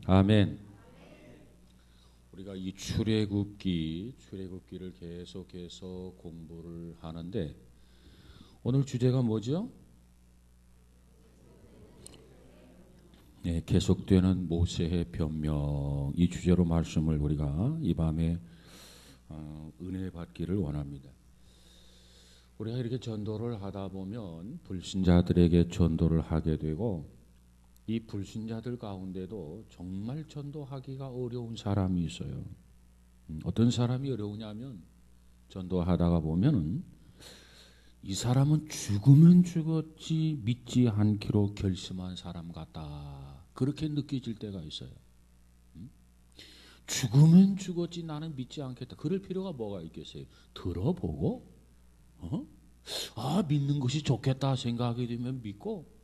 아멘. 우리가 이 출애굽기를 계속해서 공부를 하는데 오늘 주제가 뭐죠? 네, 계속되는 모세의 변명, 이 주제로 말씀을 우리가 이 밤에 은혜 받기를 원합니다. 우리가 이렇게 전도를 하다 보면 불신자들에게 전도를 하게 되고 이 불신자들 가운데도 정말 전도하기가 어려운 사람이 있어요. 어떤 사람이 어려우냐면 전도하다가 보면은 이 사람은 죽으면 죽었지 믿지 않기로 결심한 사람 같다. 그렇게 느껴질 때가 있어요. 죽으면 죽었지 나는 믿지 않겠다. 그럴 필요가 뭐가 있겠어요? 들어보고 믿는 것이 좋겠다 생각하게 되면 믿고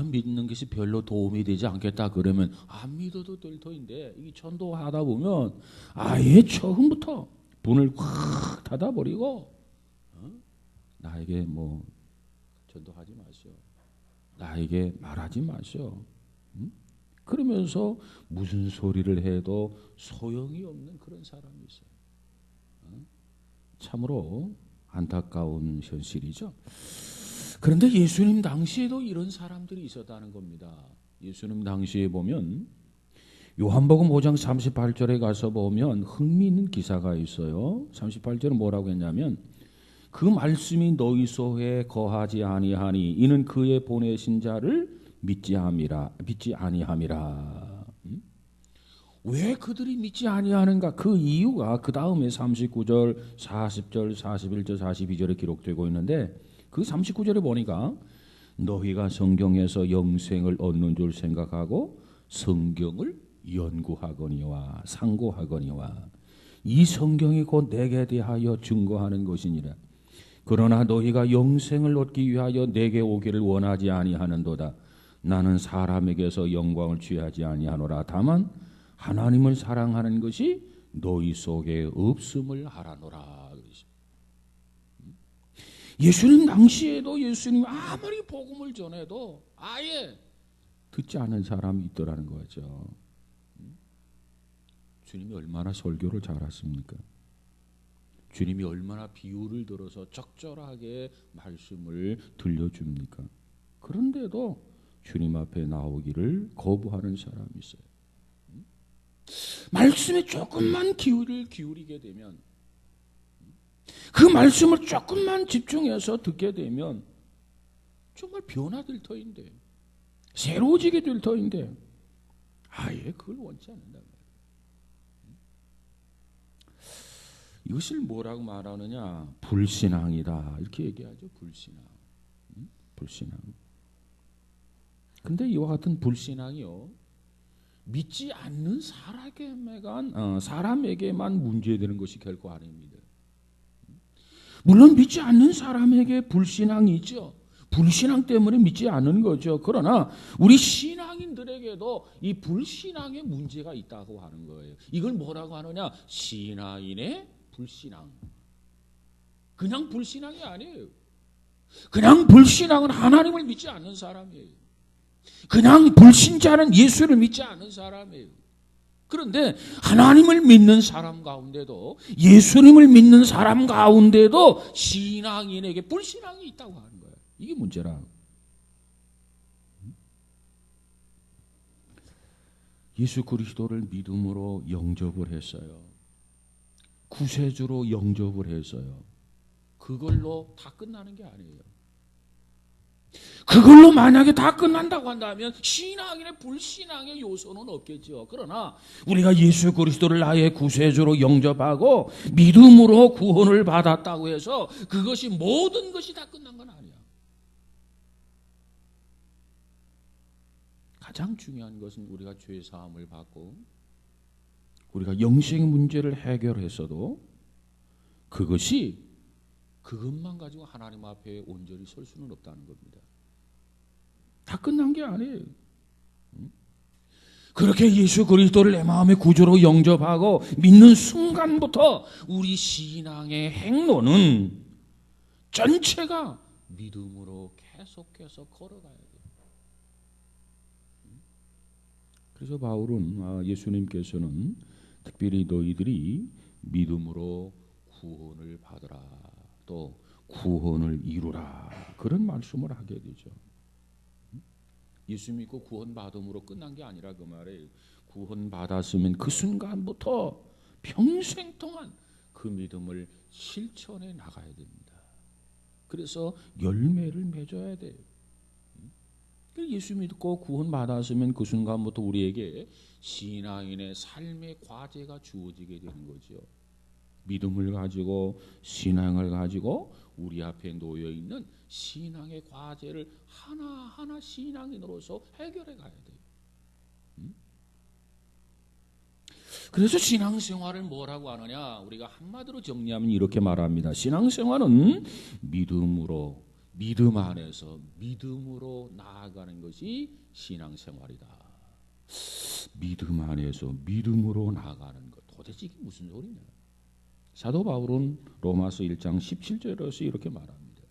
믿는 것이 별로 도움이 되지 않겠다 그러면 안 믿어도 될 터인데 이 전도하다 보면 아예 처음부터 분을 확 닫아버리고 나에게 뭐 전도하지 마시오, 나에게 말하지 마시오, 그러면서 무슨 소리를 해도 소용이 없는 그런 사람이 있어요. 참으로 안타까운 현실이죠. 그런데 예수님 당시에도 이런 사람들이 있었다는 겁니다. 예수님 당시에 보면 요한복음 5장 38절에 가서 보면 흥미있는 기사가 있어요. 38절은 뭐라고 했냐면 그 말씀이 너희 속에 거하지 아니하니 이는 그의 보내신 자를 믿지 아니함이라. 왜 그들이 믿지 아니하는가? 그 이유가 그 다음에 39절, 40절, 41절, 42절에 기록되고 있는데 그 39절에 보니까 너희가 성경에서 영생을 얻는 줄 생각하고 성경을 연구하거니와 상고하거니와 이 성경이 곧 내게 대하여 증거하는 것이니라. 그러나 너희가 영생을 얻기 위하여 내게 오기를 원하지 아니하는도다. 나는 사람에게서 영광을 취하지 아니하노라. 다만 하나님을 사랑하는 것이 너희 속에 없음을 알아노라. 예수님 당시에도 예수님 아무리 복음을 전해도 아예 듣지 않은 사람이 있더라는 거죠. 주님이 얼마나 설교를 잘하십니까? 주님이 얼마나 비유를 들어서 적절하게 말씀을 들려줍니까? 그런데도 주님 앞에 나오기를 거부하는 사람이 있어요. 말씀에 조금만 기울이게 되면, 그 말씀을 조금만 집중해서 듣게 되면 정말 변화될 터인데, 새로워지게 될 터인데 아예 그걸 원치 않는단 말이에요. 이것을 뭐라고 말하느냐? 불신앙이다 이렇게 얘기하죠. 불신앙. 근데 이와 같은 불신앙이요, 믿지 않는 사람에게만 문제되는 것이 결코 아닙니다. 물론 믿지 않는 사람에게 불신앙이 있죠. 불신앙 때문에 믿지 않는 거죠. 그러나 우리 신앙인들에게도 이 불신앙의 문제가 있다고 하는 거예요. 이걸 뭐라고 하느냐? 신앙인의 불신앙. 그냥 불신앙이 아니에요. 그냥 불신앙은 하나님을 믿지 않는 사람이에요. 그냥 불신자는 예수를 믿지 않는 사람이에요. 그런데 하나님을 믿는 사람 가운데도, 예수님을 믿는 사람 가운데도 신앙인에게 불신앙이 있다고 하는 거예요. 이게 문제라. 예수 그리스도를 믿음으로 영접을 했어요. 구세주로 영접을 했어요. 그걸로 다 끝나는 게 아니에요. 그걸로 만약에 다 끝난다고 한다면 신앙인의 불신앙의 요소는 없겠죠. 그러나 우리가 예수 그리스도를 나의 구세주로 영접하고 믿음으로 구원을 받았다고 해서 그것이 모든 것이 다 끝난 건 아니야. 가장 중요한 것은 우리가 죄 사함을 받고 우리가 영생 문제를 해결했어도 그것만 가지고 하나님 앞에 온전히 설 수는 없다는 겁니다. 다 끝난 게 아니에요. 그렇게 예수 그리스도를 내 마음의 구주로 영접하고 믿는 순간부터 우리 신앙의 행로는 전체가 믿음으로 계속해서 걸어가야 돼요. 그래서 바울은 예수님께서는 특별히 너희들이 믿음으로 구원을 받으라, 또 구원을 이루라, 그런 말씀을 하게 되죠. 예수 믿고 구원 받음으로 끝난 게 아니라 그 말이에요. 구원 받았으면 그 순간부터 평생 동안 그 믿음을 실천해 나가야 됩니다. 그래서 열매를 맺어야 돼요. 예수 믿고 구원 받았으면 그 순간부터 우리에게 신앙인의 삶의 과제가 주어지게 되는 거죠. 믿음을 가지고 신앙을 가지고 우리 앞에 놓여 있는 신앙의 과제를 하나하나 신앙인으로서 해결해 가야 돼요. 그래서 신앙생활을 뭐라고 하느냐, 우리가 한마디로 정리하면 이렇게 말합니다. 신앙생활은 믿음으로, 믿음 안에서 믿음으로 나아가는 것이 신앙생활이다. 믿음 안에서 믿음으로 나아가는 것, 도대체 이게 무슨 소리냐? 사도 바울은 로마서 1장 17절에서 이렇게 말합니다.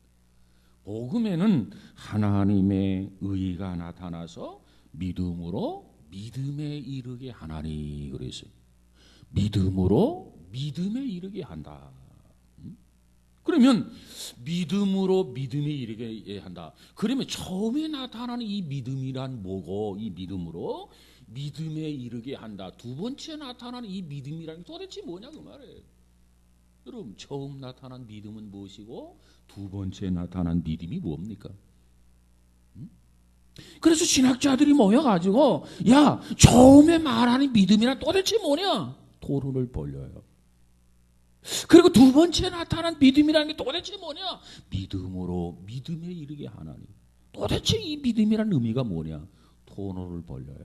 복음에는 하나님의 의가 나타나서 믿음으로 믿음에 이르게 하나니, 그랬어요. 믿음으로 믿음에 이르게 한다. 그러면 믿음으로 믿음에 이르게 한다. 그러면 처음에 나타나는 이 믿음이란 뭐고, 이 믿음으로 믿음에 이르게 한다. 두 번째 나타나는 이 믿음이란 게 도대체 뭐냐 그 말이에요. 여러분, 처음 나타난 믿음은 무엇이고 두 번째 나타난 믿음이 뭡니까? 그래서 신학자들이 모여가지고 야, 처음에 말하는 믿음이란 도대체 뭐냐? 토론을 벌려요. 그리고 두 번째 나타난 믿음이라는 게 도대체 뭐냐? 믿음으로 믿음에 이르게 하나니. 도대체 이 믿음이란 의미가 뭐냐? 토론을 벌려요.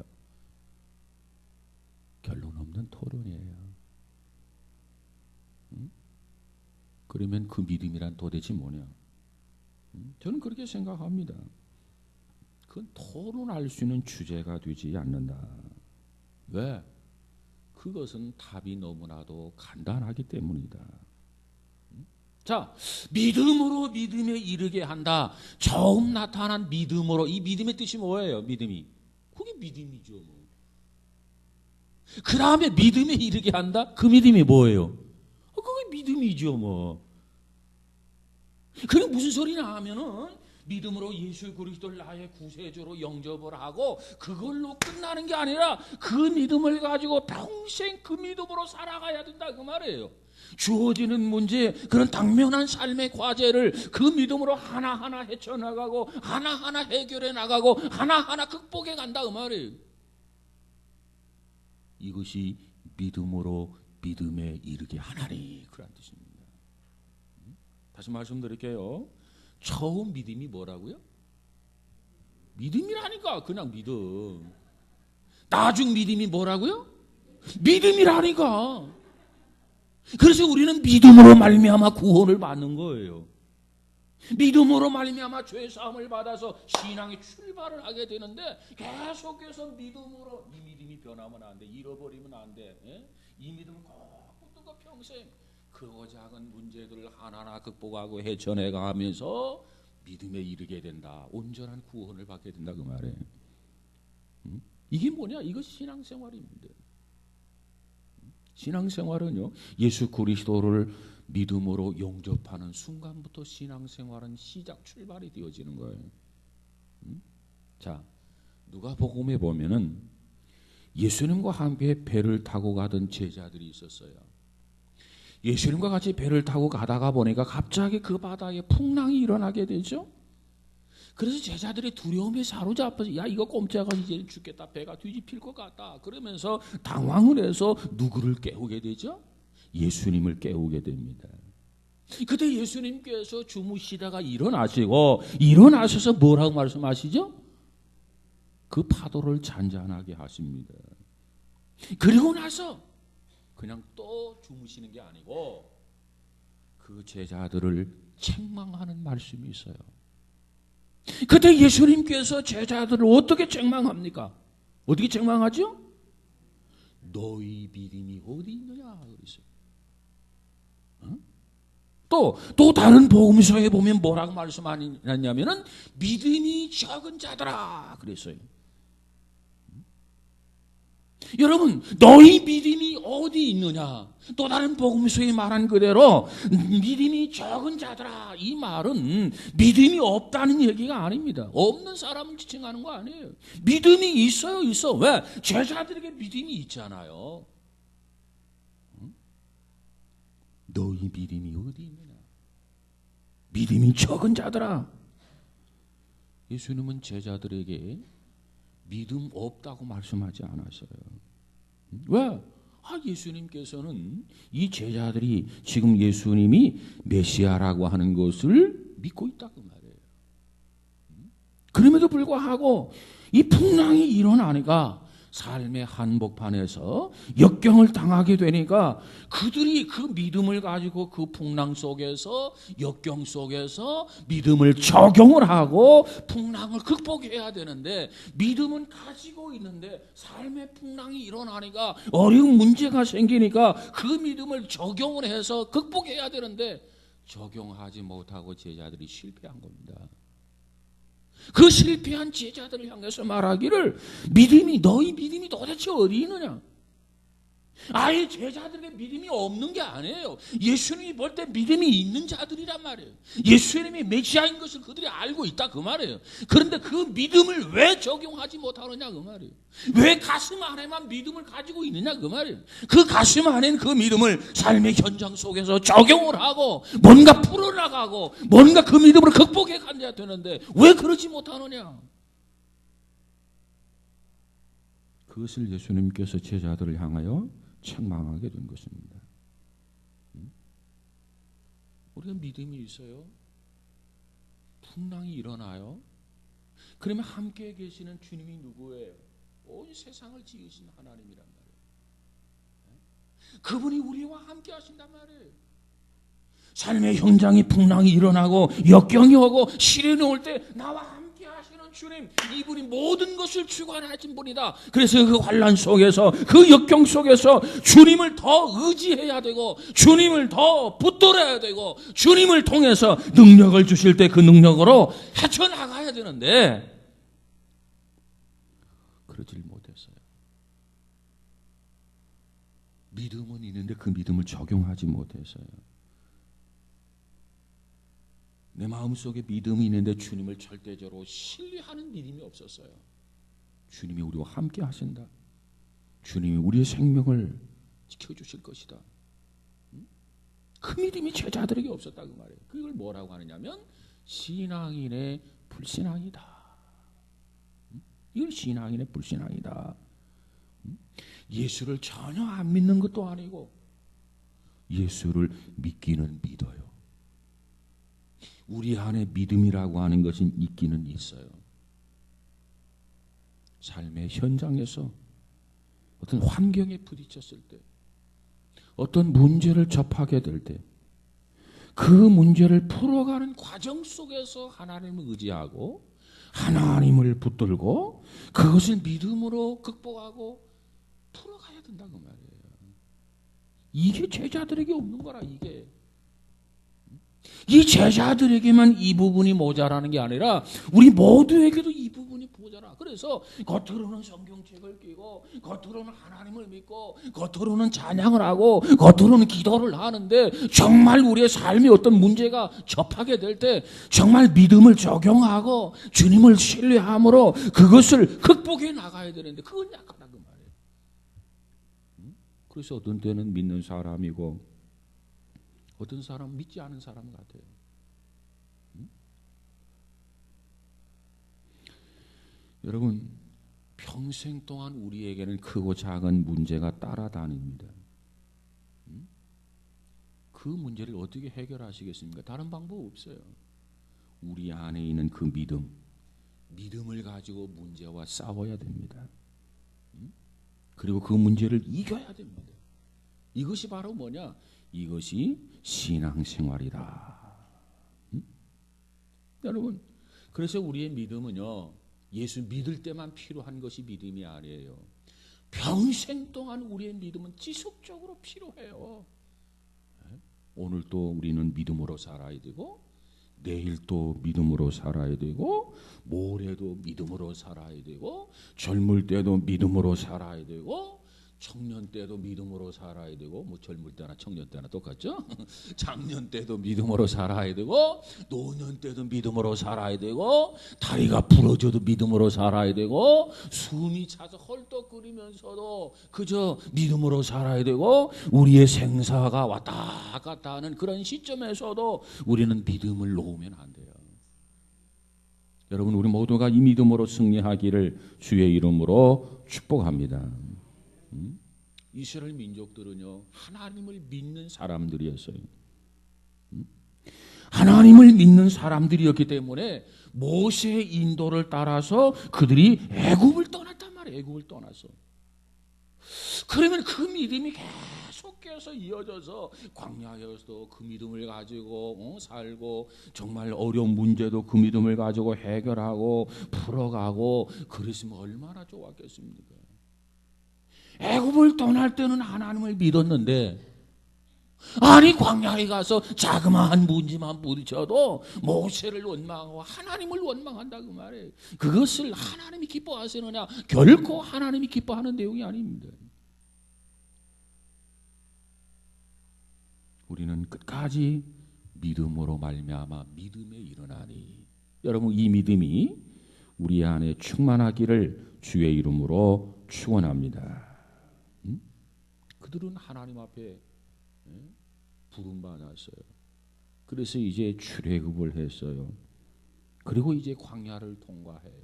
결론 없는 토론이에요. 그러면 그 믿음이란 도대체 뭐냐? 저는 그렇게 생각합니다. 그건 토론할 수 있는 주제가 되지 않는다. 왜? 그것은 답이 너무나도 간단하기 때문이다. 자, 믿음으로 믿음에 이르게 한다. 처음 나타난 믿음으로, 이 믿음의 뜻이 뭐예요? 믿음이. 그게 믿음이죠. 그 다음에 믿음에 이르게 한다? 그 믿음이 뭐예요? 그게 믿음이죠, 뭐. 그게 무슨 소리냐 하면은 믿음으로 예수 그리스도를 나의 구세주로 영접을 하고 그걸로 끝나는 게 아니라 그 믿음을 가지고 평생 그 믿음으로 살아가야 된다 그 말이에요. 주어지는 문제, 그런 당면한 삶의 과제를 그 믿음으로 하나하나 헤쳐나가고 하나하나 해결해 나가고 하나하나 극복해 간다 그 말이에요. 이것이 믿음으로 믿음에 이르게 하나니, 그런 뜻입니다. 다시 말씀드릴게요. 처음 믿음이 뭐라고요? 믿음이라니까. 그냥 믿음. 나중 믿음이 뭐라고요? 믿음이라니까. 그래서 우리는 믿음으로 말미암아 구원을 받는 거예요. 믿음으로 말미암아 죄 사함을 받아서 신앙의 출발을 하게 되는데, 계속해서 믿음으로, 이 믿음이 변하면 안 돼, 잃어버리면 안 돼. 이 믿음을 꼭 붙들고 평생 크고 작은 문제들을 하나하나 극복하고 헤쳐내가면서 믿음에 이르게 된다. 온전한 구원을 받게 된다 그 말이에요. 이게 뭐냐? 이거 신앙생활입니다. 신앙생활은요, 예수 그리스도를 믿음으로 영접하는 순간부터 신앙생활은 시작, 출발이 되어지는 거예요. 자, 누가복음에 보면은 예수님과 함께 배를 타고 가던 제자들이 있었어요. 예수님과 같이 배를 타고 가다가 보니까 갑자기 그 바다에 풍랑이 일어나게 되죠. 그래서 제자들의 두려움에 사로잡혀서 야, 이거 꼼짝아, 이제 죽겠다, 배가 뒤집힐 것 같다 그러면서 당황을 해서 누구를 깨우게 되죠? 예수님을 깨우게 됩니다. 그때 예수님께서 주무시다가 일어나셔서 뭐라고 말씀하시죠? 그 파도를 잔잔하게 하십니다. 그리고 나서 그냥 또 주무시는 게 아니고 그 제자들을 책망하는 말씀이 있어요. 그때 예수님께서 제자들을 어떻게 책망합니까? 어떻게 책망하죠? 너희 믿음이 어디 있느냐 그랬어요. 또 다른 복음서에 보면 뭐라고 말씀하냐면은 믿음이 적은 자들아 그랬어요. 여러분, 너희 믿음이 어디 있느냐? 또 다른 복음서에 말한 그대로 믿음이 적은 자들아, 이 말은 믿음이 없다는 얘기가 아닙니다. 없는 사람을 지칭하는 거 아니에요. 믿음이 있어요, 있어. 왜? 제자들에게 믿음이 있잖아요. 너희 믿음이 어디 있느냐? 믿음이 적은 자들아. 예수님은 제자들에게 믿음 없다고 말씀하지 않았어요. 왜? 예수님께서는 이 제자들이 지금 예수님이 메시아라고 하는 것을 믿고 있다고 말해요. 그럼에도 불구하고 이 풍랑이 일어나니까 삶의 한복판에서 역경을 당하게 되니까 그들이 그 믿음을 가지고 그 풍랑 속에서, 역경 속에서 믿음을 적용을 하고 풍랑을 극복해야 되는데, 믿음은 가지고 있는데 삶의 풍랑이 일어나니까, 어려운 문제가 생기니까 그 믿음을 적용을 해서 극복해야 되는데 적용하지 못하고 제자들이 실패한 겁니다. 그 실패한 제자들을 향해서 말하기를, 너희 믿음이 도대체 어디 있느냐? 아예 제자들에게 믿음이 없는 게 아니에요. 예수님이 볼 때 믿음이 있는 자들이란 말이에요. 예수님이 메시아인 것을 그들이 알고 있다 그 말이에요. 그런데 그 믿음을 왜 적용하지 못하느냐 그 말이에요. 왜 가슴 안에만 믿음을 가지고 있느냐 그 말이에요. 그 가슴 안에는 그 믿음을 삶의 현장 속에서 적용을 하고 뭔가 풀어나가고 뭔가 그 믿음을 극복해 가야 되는데 왜 그러지 못하느냐. 그것을 예수님께서 제자들을 향하여 책망하게 된 것입니다. 우리가 믿음이 있어요. 풍랑이 일어나요. 그러면 함께 계시는 주님이 누구예요? 온 세상을 지으신 하나님이란 말이에요. 그분이 우리와 함께 하신단 말이에요. 삶의 현장에 풍랑이 일어나고 역경이 오고 시련이 올 때 나와 함께 하시는 주님, 이분이 모든 것을 주관하신 분이다. 그래서 그 환난 속에서, 그 역경 속에서 주님을 더 의지해야 되고 주님을 더 붙들어야 되고 주님을 통해서 능력을 주실 때 그 능력으로 헤쳐나가야 되는데 그러질 못했어요. 믿음은 있는데 그 믿음을 적용하지 못했어요. 내 마음속에 믿음이 있는데 주님을 절대적으로 신뢰하는 믿음이 없었어요. 주님이 우리와 함께 하신다. 주님이 우리의 생명을 지켜주실 것이다. 그 믿음이 제자들에게 없었다 그 말이에요. 그걸 뭐라고 하느냐면 신앙인의 불신앙이다. 이건 신앙인의 불신앙이다. 예수를 전혀 안 믿는 것도 아니고 예수를 믿기는 믿어요. 우리 안에 믿음이라고 하는 것은 있기는 있어요. 삶의 현장에서 어떤 환경에 부딪혔을 때, 어떤 문제를 접하게 될 때, 그 문제를 풀어가는 과정 속에서 하나님을 의지하고 하나님을 붙들고 그것을 믿음으로 극복하고 풀어가야 된다고 말이에요. 이게 제자들에게 없는 거라. 이게 이 제자들에게만 이 부분이 모자라는 게 아니라 우리 모두에게도 이 부분이 모자라. 그래서 겉으로는 성경책을 끼고 겉으로는 하나님을 믿고 겉으로는 찬양을 하고 겉으로는 기도를 하는데 정말 우리의 삶이 어떤 문제가 접하게 될 때 정말 믿음을 적용하고 주님을 신뢰함으로 그것을 극복해 나가야 되는데 그건 약하다 그 말이에요. 그래서 어떤 때는 믿는 사람이고 어떤 사람은 믿지 않은 사람 같아요. 여러분, 평생 동안 우리에게는 크고 작은 문제가 따라다닙니다. 그 문제를 어떻게 해결하시겠습니까? 다른 방법 없어요. 우리 안에 있는 그 믿음을 가지고 문제와 싸워야 됩니다. 그리고 그 문제를 이겨야 됩니다. 이것이 바로 뭐냐? 이것이 신앙생활이다. 여러분, 그래서 우리의 믿음은요, 예수 믿을 때만 필요한 것이 믿음이 아니에요. 평생 동안 우리의 믿음은 지속적으로 필요해요. 오늘 또 우리는 믿음으로 살아야 되고, 내일 또 믿음으로 살아야 되고, 모레도 믿음으로 살아야 되고, 젊을 때도 믿음으로 살아야 되고, 청년 때도 믿음으로 살아야 되고, 뭐 젊을 때나 청년 때나 똑같죠? 장년 때도 믿음으로 살아야 되고, 노년 때도 믿음으로 살아야 되고, 다리가 부러져도 믿음으로 살아야 되고, 숨이 차서 헐떡거리면서도 그저 믿음으로 살아야 되고, 우리의 생사가 왔다 갔다 하는 그런 시점에서도 우리는 믿음을 놓으면 안 돼요. 여러분, 우리 모두가 이 믿음으로 승리하기를 주의 이름으로 축복합니다. 이스라엘 민족들은요, 하나님을 믿는 사람들이었어요. 하나님을 믿는 사람들이었기 때문에 모세의 인도를 따라서 그들이 애굽을 떠났단 말이에요. 애굽을 떠났어. 그러면 그 믿음이 계속해서 이어져서 광야에서도 그 믿음을 가지고 살고, 정말 어려운 문제도 그 믿음을 가지고 해결하고 풀어가고, 그랬으면 얼마나 좋았겠습니까? 애굽을 떠날 때는 하나님을 믿었는데, 아니 광야에 가서 자그마한 문제만 부딪혀도 모세를 원망하고 하나님을 원망한다 그 말이에요. 그것을 하나님이 기뻐하시느냐? 결코 하나님이 기뻐하는 내용이 아닙니다. 우리는 끝까지 믿음으로 말미암아 믿음에 일어나니, 여러분, 이 믿음이 우리 안에 충만하기를 주의 이름으로 축원합니다. 그들은 하나님 앞에 부름받았어요. 그래서 이제 출애굽을 했어요. 그리고 이제 광야를 통과해요.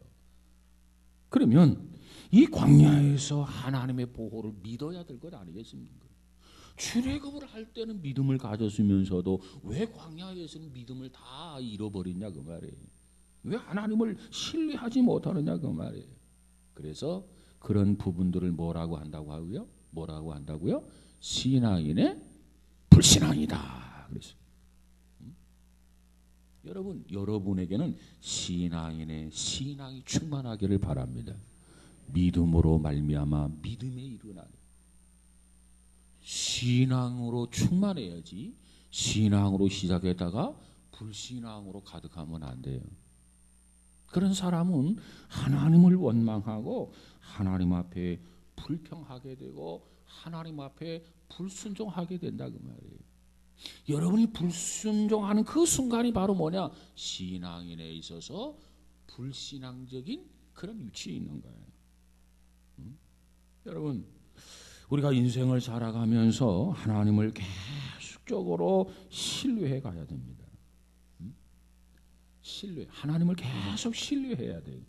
그러면 이 광야에서 하나님의 보호를 믿어야 될 것 아니겠습니까? 출애굽을 할 때는 믿음을 가졌으면서도 왜 광야에서는 믿음을 다 잃어버리냐 그 말이에요. 왜 하나님을 신뢰하지 못하느냐 그 말이에요. 그래서 그런 부분들을 뭐라고 한다고 하고요? 뭐라고 한다고요? 신앙인의 불신앙이다. 그래서 여러분, 여러분에게는 신앙인의 신앙이 충만하기를 바랍니다. 믿음으로 말미암아 믿음에 일어나는, 신앙으로 충만해야지 신앙으로 시작했다가 불신앙으로 가득하면 안 돼요. 그런 사람은 하나님을 원망하고 하나님 앞에 불평하게 되고 하나님 앞에 불순종하게 된다 그 말이에요. 여러분이 불순종하는 그 순간이 바로 뭐냐? 신앙인에 있어서 불신앙적인 그런 위치에 있는 거예요. 여러분, 우리가 인생을 살아가면서 하나님을 계속적으로 신뢰해 가야 됩니다. 신뢰, 하나님을 계속 신뢰해야 돼요.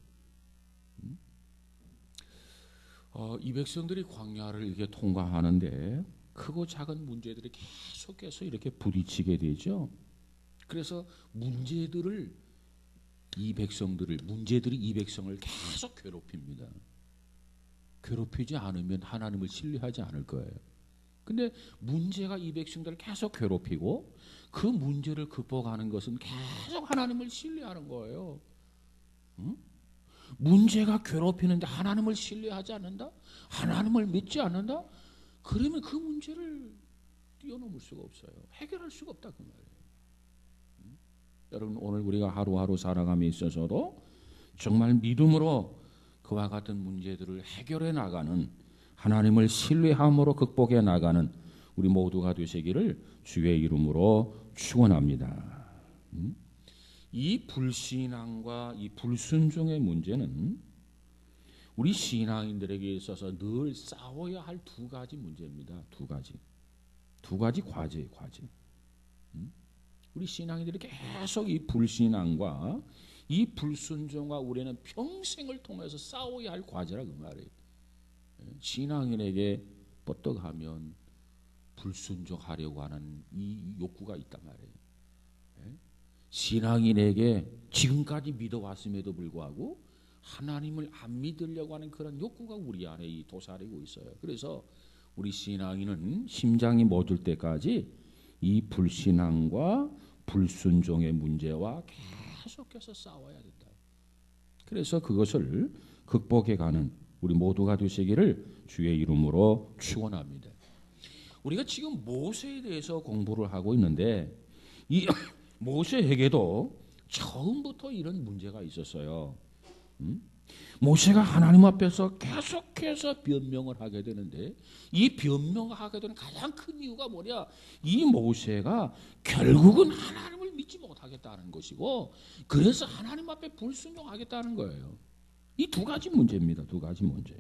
이 백성들이 광야를 이렇게 통과하는데 크고 작은 문제들이 계속해서 이렇게 부딪히게 되죠. 그래서 문제들이 이 백성을 계속 괴롭힙니다. 괴롭히지 않으면 하나님을 신뢰하지 않을 거예요. 근데 문제가 이 백성들을 계속 괴롭히고 그 문제를 극복하는 것은 계속 하나님을 신뢰하는 거예요. 문제가 괴롭히는데 하나님을 신뢰하지 않는다? 하나님을 믿지 않는다? 그러면 그 문제를 뛰어넘을 수가 없어요. 해결할 수가 없다 그 말이에요. 여러분, 오늘 우리가 하루하루 살아감에 있어서도 정말 믿음으로 그와 같은 문제들을 해결해 나가는, 하나님을 신뢰함으로 극복해 나가는 우리 모두가 되시기를 주의 이름으로 축원합니다. 이 불신앙과 이 불순종의 문제는 우리 신앙인들에게 있어서 늘 싸워야 할 두 가지 문제입니다. 두 가지 과제예요. 우리 신앙인들이 계속 이 불신앙과 이 불순종과 우리는 평생을 통해서 싸워야 할 과제라 그 말이에요. 신앙인에게 뻗떡하면 불순종하려고 하는 이 욕구가 있단 말이에요. 신앙인에게 지금까지 믿어왔음에도 불구하고 하나님을 안 믿으려고 하는 그런 욕구가 우리 안에 도사리고 있어요. 그래서 우리 신앙인은 심장이 멎을 때까지 이 불신앙과 불순종의 문제와 계속해서 싸워야 된다. 그래서 그것을 극복해가는 우리 모두가 되시기를 주의 이름으로 축원합니다. 우리가 지금 모세에 대해서 공부를 하고 있는데 이 모세에게도 처음부터 이런 문제가 있었어요. 모세가 하나님 앞에서 계속해서 변명을 하게 되는데 이 변명하게 되는 가장 큰 이유가 뭐냐? 이 모세가 결국은 하나님을 믿지 못하겠다는 것이고 그래서 하나님 앞에 불순종하겠다는 거예요. 이 두 가지 문제입니다. 두 가지 문제.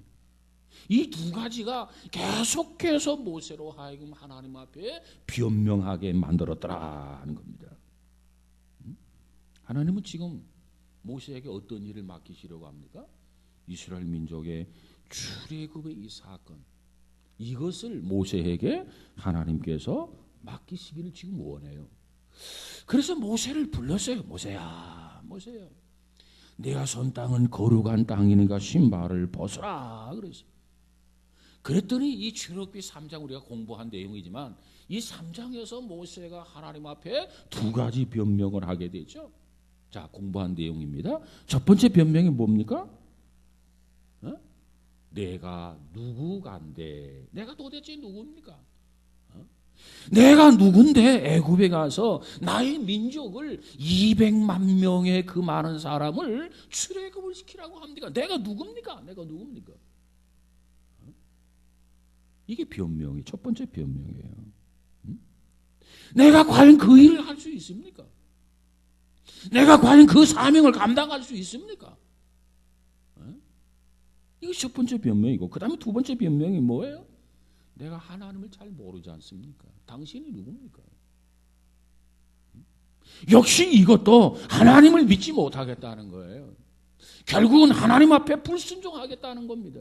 이 두 가지가 계속해서 모세로 하여금 하나님 앞에 변명하게 만들었더라 하는 겁니다. 하나님은 지금 모세에게 어떤 일을 맡기시려고 합니까? 이스라엘 민족의 출애굽의 이 사건, 이것을 모세에게 하나님께서 맡기시기를 지금 원해요. 그래서 모세를 불렀어요. 모세야, 모세야, 내가 선 땅은 거룩한 땅이니까 신발을 벗어라 그랬어요. 그랬더니 이 출애굽기 3장 우리가 공부한 내용이지만 이 3장에서 모세가 하나님 앞에 두 가지 변명을 하게 되죠. 자, 공부한 내용입니다. 첫 번째 변명이 뭡니까? 내가 누구간데? 내가 도대체 누굽니까? 내가 누군데 애굽에 가서 나의 민족을 200만 명의 그 많은 사람을 출애굽을 시키라고 합니까? 내가 누굽니까? 내가 누굽니까? 이게 변명이 첫 번째 변명이에요. 내가 과연 그 일을 할 수 있습니까? 내가 과연 그 사명을 감당할 수 있습니까? 이거 첫 번째 변명이고 그 다음에 두 번째 변명이 뭐예요? 내가 하나님을 잘 모르지 않습니까? 당신이 누굽니까? 역시 이것도 하나님을 믿지 못하겠다는 거예요. 결국은 하나님 앞에 불순종하겠다는 겁니다.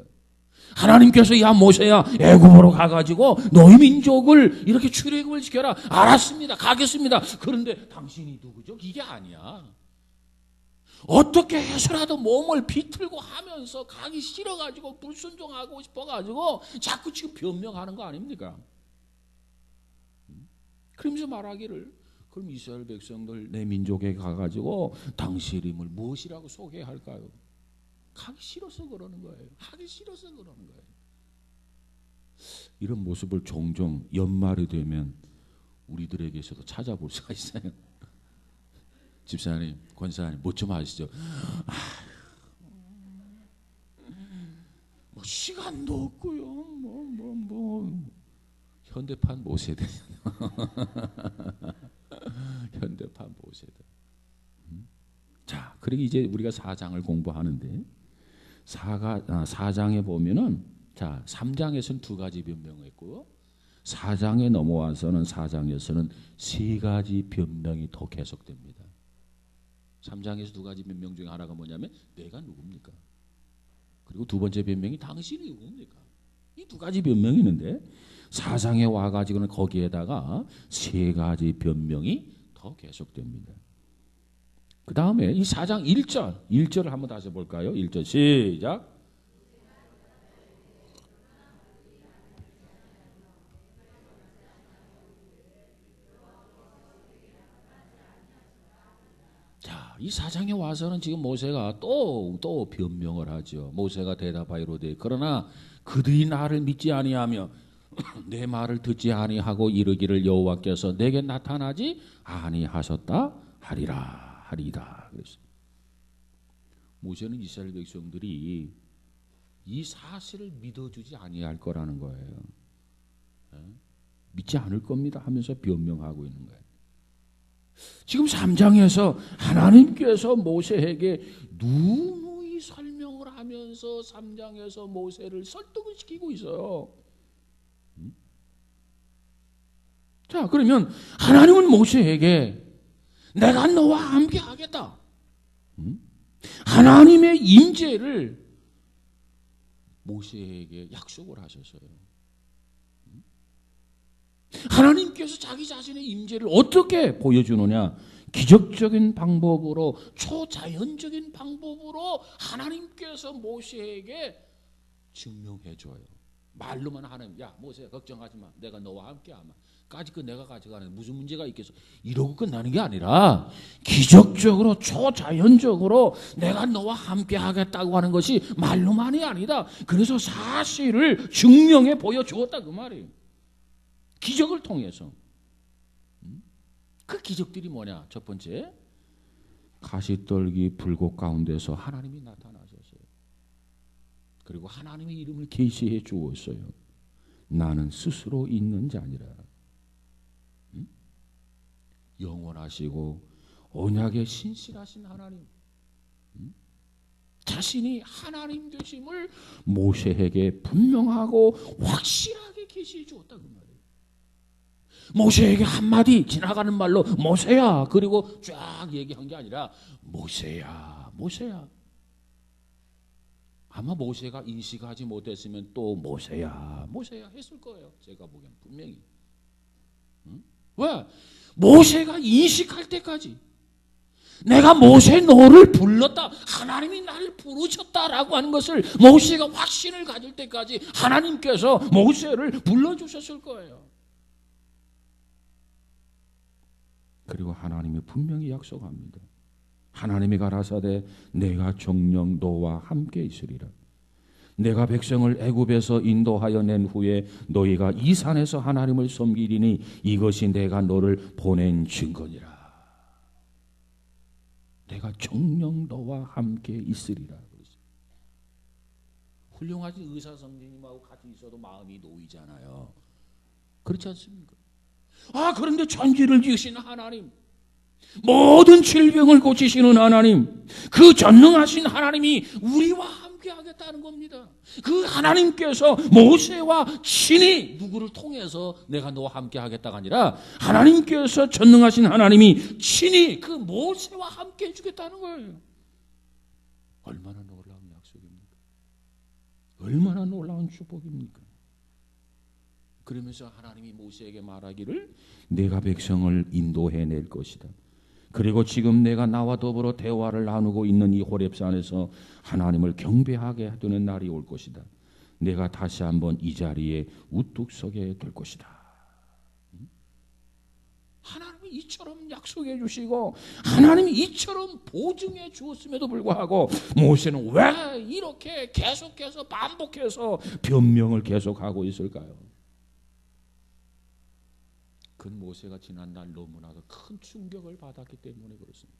하나님께서 야 모세야 애굽으로 가가지고 너희 민족을 이렇게 출애굽을 시켜라. 알았습니다. 가겠습니다. 그런데 당신이 누구죠? 이게 아니야. 어떻게 해서라도 몸을 비틀고 하면서 가기 싫어가지고 불순종하고 싶어가지고 자꾸 지금 변명하는 거 아닙니까? 그러면서 말하기를 그럼 이스라엘 백성들 내 민족에 가가지고 당신 이름을 무엇이라고 소개할까요? 가기 싫어서 그러는 거예요. 하기 싫어서 그러는 거예요. 이런 모습을 종종 연말이 되면 우리들에게서도 찾아볼 수가 있어요. 집사님, 권사님, 뭐 좀 아시죠? 뭐 시간도 없고요. 현대판 모세대. 현대판 모세대. 자, 그리고 이제 우리가 4장을 공부하는데 4장에 보면은 자, 3장에서는 두 가지 변명을 했고 4장에 넘어와서는 4장에서는 세 가지 변명이 더 계속됩니다. 3장에서 두 가지 변명 중에 하나가 뭐냐면 내가 누굽니까? 그리고 두 번째 변명이 당신이 누굽니까? 이 두 가지 변명이 있는데 4장에 와가지고는 거기에다가 세 가지 변명이 더 계속됩니다. 그 다음에 이 4장 1절을 한번 다시 볼까요? 1절 시작. 자, 이 4장에 와서는 지금 모세가 또 변명을 하죠. 모세가 대답하이로되 그러나 그들이 나를 믿지 아니하며 내 말을 듣지 아니하고 이르기를 여호와께서 내게 나타나지 아니하셨다 하리라. 그랬어요. 모세는 이스라엘 백성들이 이 사실을 믿어주지 아니할 거라는 거예요. 믿지 않을 겁니다 하면서 변명하고 있는 거예요. 지금 3장에서 하나님께서 모세에게 누누이 설명을 하면서 3장에서 모세를 설득을 시키고 있어요. 자, 그러면 하나님은 모세에게 내가 너와 함께 하겠다. 하나님의 임재를 모세에게 약속을 하셨어요. 하나님께서 자기 자신의 임재를 어떻게 보여주느냐? 기적적인 방법으로, 초자연적인 방법으로 하나님께서 모세에게 증명해줘요. 말로만 하나님, 야 모세야 걱정하지 마, 내가 너와 함께하마. 까짓 내가 가져가는 무슨 문제가 있겠어? 이러고 끝나는 게 아니라 기적적으로 초자연적으로 내가 너와 함께하겠다고 하는 것이 말로만이 아니다. 그래서 사실을 증명해 보여주었다 그 말이에요. 기적을 통해서. 그 기적들이 뭐냐? 첫 번째, 가시떨기 불꽃 가운데서 하나님이 나타나셨어요. 그리고 하나님의 이름을 계시해 주었어요. 나는 스스로 있는 자니라. 영원하시고 언약에 신실하신 하나님, 자신이 하나님 되심을 모세에게 분명하고 확실하게 계시해 주었다 그 말이에요. 모세에게 한마디 지나가는 말로 모세야 그리고 쫙 얘기한 게 아니라 모세야 모세야. 아마 모세가 인식하지 못했으면 또 모세야 모세야 했을 거예요. 제가 보기엔 분명히. 왜? 모세가 인식할 때까지 내가 모세 너를 불렀다, 하나님이 나를 부르셨다라고 하는 것을 모세가 확신을 가질 때까지 하나님께서 모세를 불러주셨을 거예요. 그리고 하나님이 분명히 약속합니다. 하나님이 가라사대 내가 정녕 너와 함께 있으리라. 내가 백성을 애굽에서 인도하여 낸 후에 너희가 이 산에서 하나님을 섬기리니 이것이 내가 너를 보낸 증거니라. 내가 정녕 너와 함께 있으리라. 훌륭하신 의사 선생님하고 같이 있어도 마음이 놓이잖아요. 그렇지 않습니까? 그런데 천지를 지으신 하나님, 모든 질병을 고치시는 하나님, 그 전능하신 하나님이 우리와 함께 하겠다는 겁니다. 그 하나님께서 모세와 친히 누구를 통해서 내가 너와 함께 하겠다가 아니라 하나님께서 전능하신 하나님이 친히 그 모세와 함께 해주겠다는 거예요. 얼마나 놀라운 약속입니까? 얼마나 놀라운 축복입니까? 그러면서 하나님이 모세에게 말하기를 내가 백성을 인도해낼 것이다. 그리고 지금 내가 나와 더불어 대화를 나누고 있는 이 호렙산에서 하나님을 경배하게 하는 날이 올 것이다. 내가 다시 한번 이 자리에 우뚝 서게 될 것이다. 하나님이 이처럼 약속해 주시고 하나님이 이처럼 보증해 주었음에도 불구하고 모세는 왜 이렇게 계속해서 반복해서 변명을 계속하고 있을까요? 그 모세가 지난날 너무나도 큰 충격을 받았기 때문에 그렇습니다.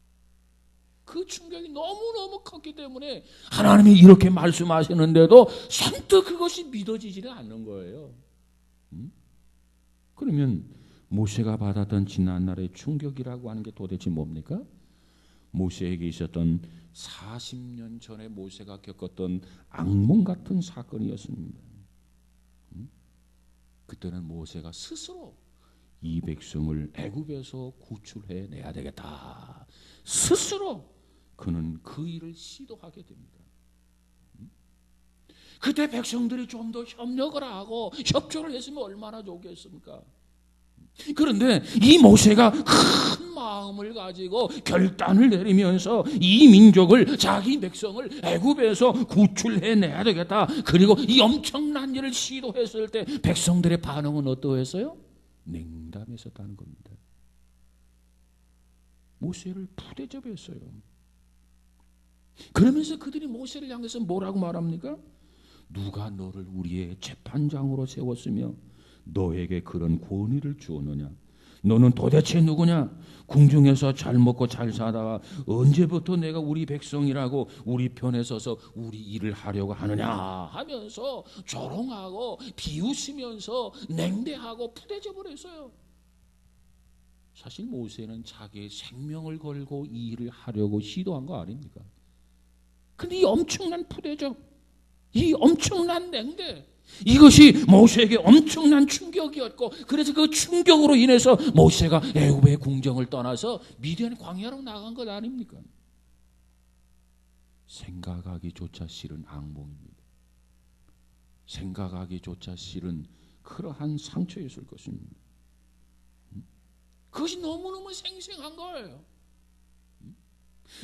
그 충격이 너무너무 컸기 때문에 하나님이 이렇게 말씀하시는데도 선뜻 그것이 믿어지지는 않는 거예요. 그러면 모세가 받았던 지난날의 충격이라고 하는 게 도대체 뭡니까? 모세에게 있었던 40년 전에 모세가 겪었던 악몽 같은 사건이었습니다. 그때는 모세가 스스로 이 백성을 애굽에서 구출해 내야 되겠다. 스스로 그는 그 일을 시도하게 됩니다. 그때 백성들이 좀 더 협력을 하고 협조를 했으면 얼마나 좋겠습니까? 그런데 이 모세가 큰 마음을 가지고 결단을 내리면서 이 민족을, 자기 백성을 애굽에서 구출해 내야 되겠다. 그리고 이 엄청난 일을 시도했을 때 백성들의 반응은 어떠했어요? 냉담했었다는 겁니다. 모세를 부대접했어요. 그러면서 그들이 모세를 향해서 뭐라고 말합니까? 누가 너를 우리의 재판장으로 세웠으며 너에게 그런 권위를 주었느냐? 너는 도대체 누구냐? 궁중에서 잘 먹고 잘 사다가 언제부터 내가 우리 백성이라고 우리 편에 서서 우리 일을 하려고 하느냐 하면서 조롱하고 비웃으면서 냉대하고 푸대접을 했어요. 사실 모세는 자기의 생명을 걸고 이 일을 하려고 시도한 거 아닙니까? 근데 이 엄청난 푸대접, 이 엄청난 냉대, 이것이 모세에게 엄청난 충격이었고, 그래서 그 충격으로 인해서 모세가 애굽의 궁정을 떠나서 미디안 광야로 나간 것 아닙니까? 생각하기조차 싫은 악몽입니다. 생각하기조차 싫은 그러한 상처였을 것입니다. 그것이 너무너무 생생한 거예요.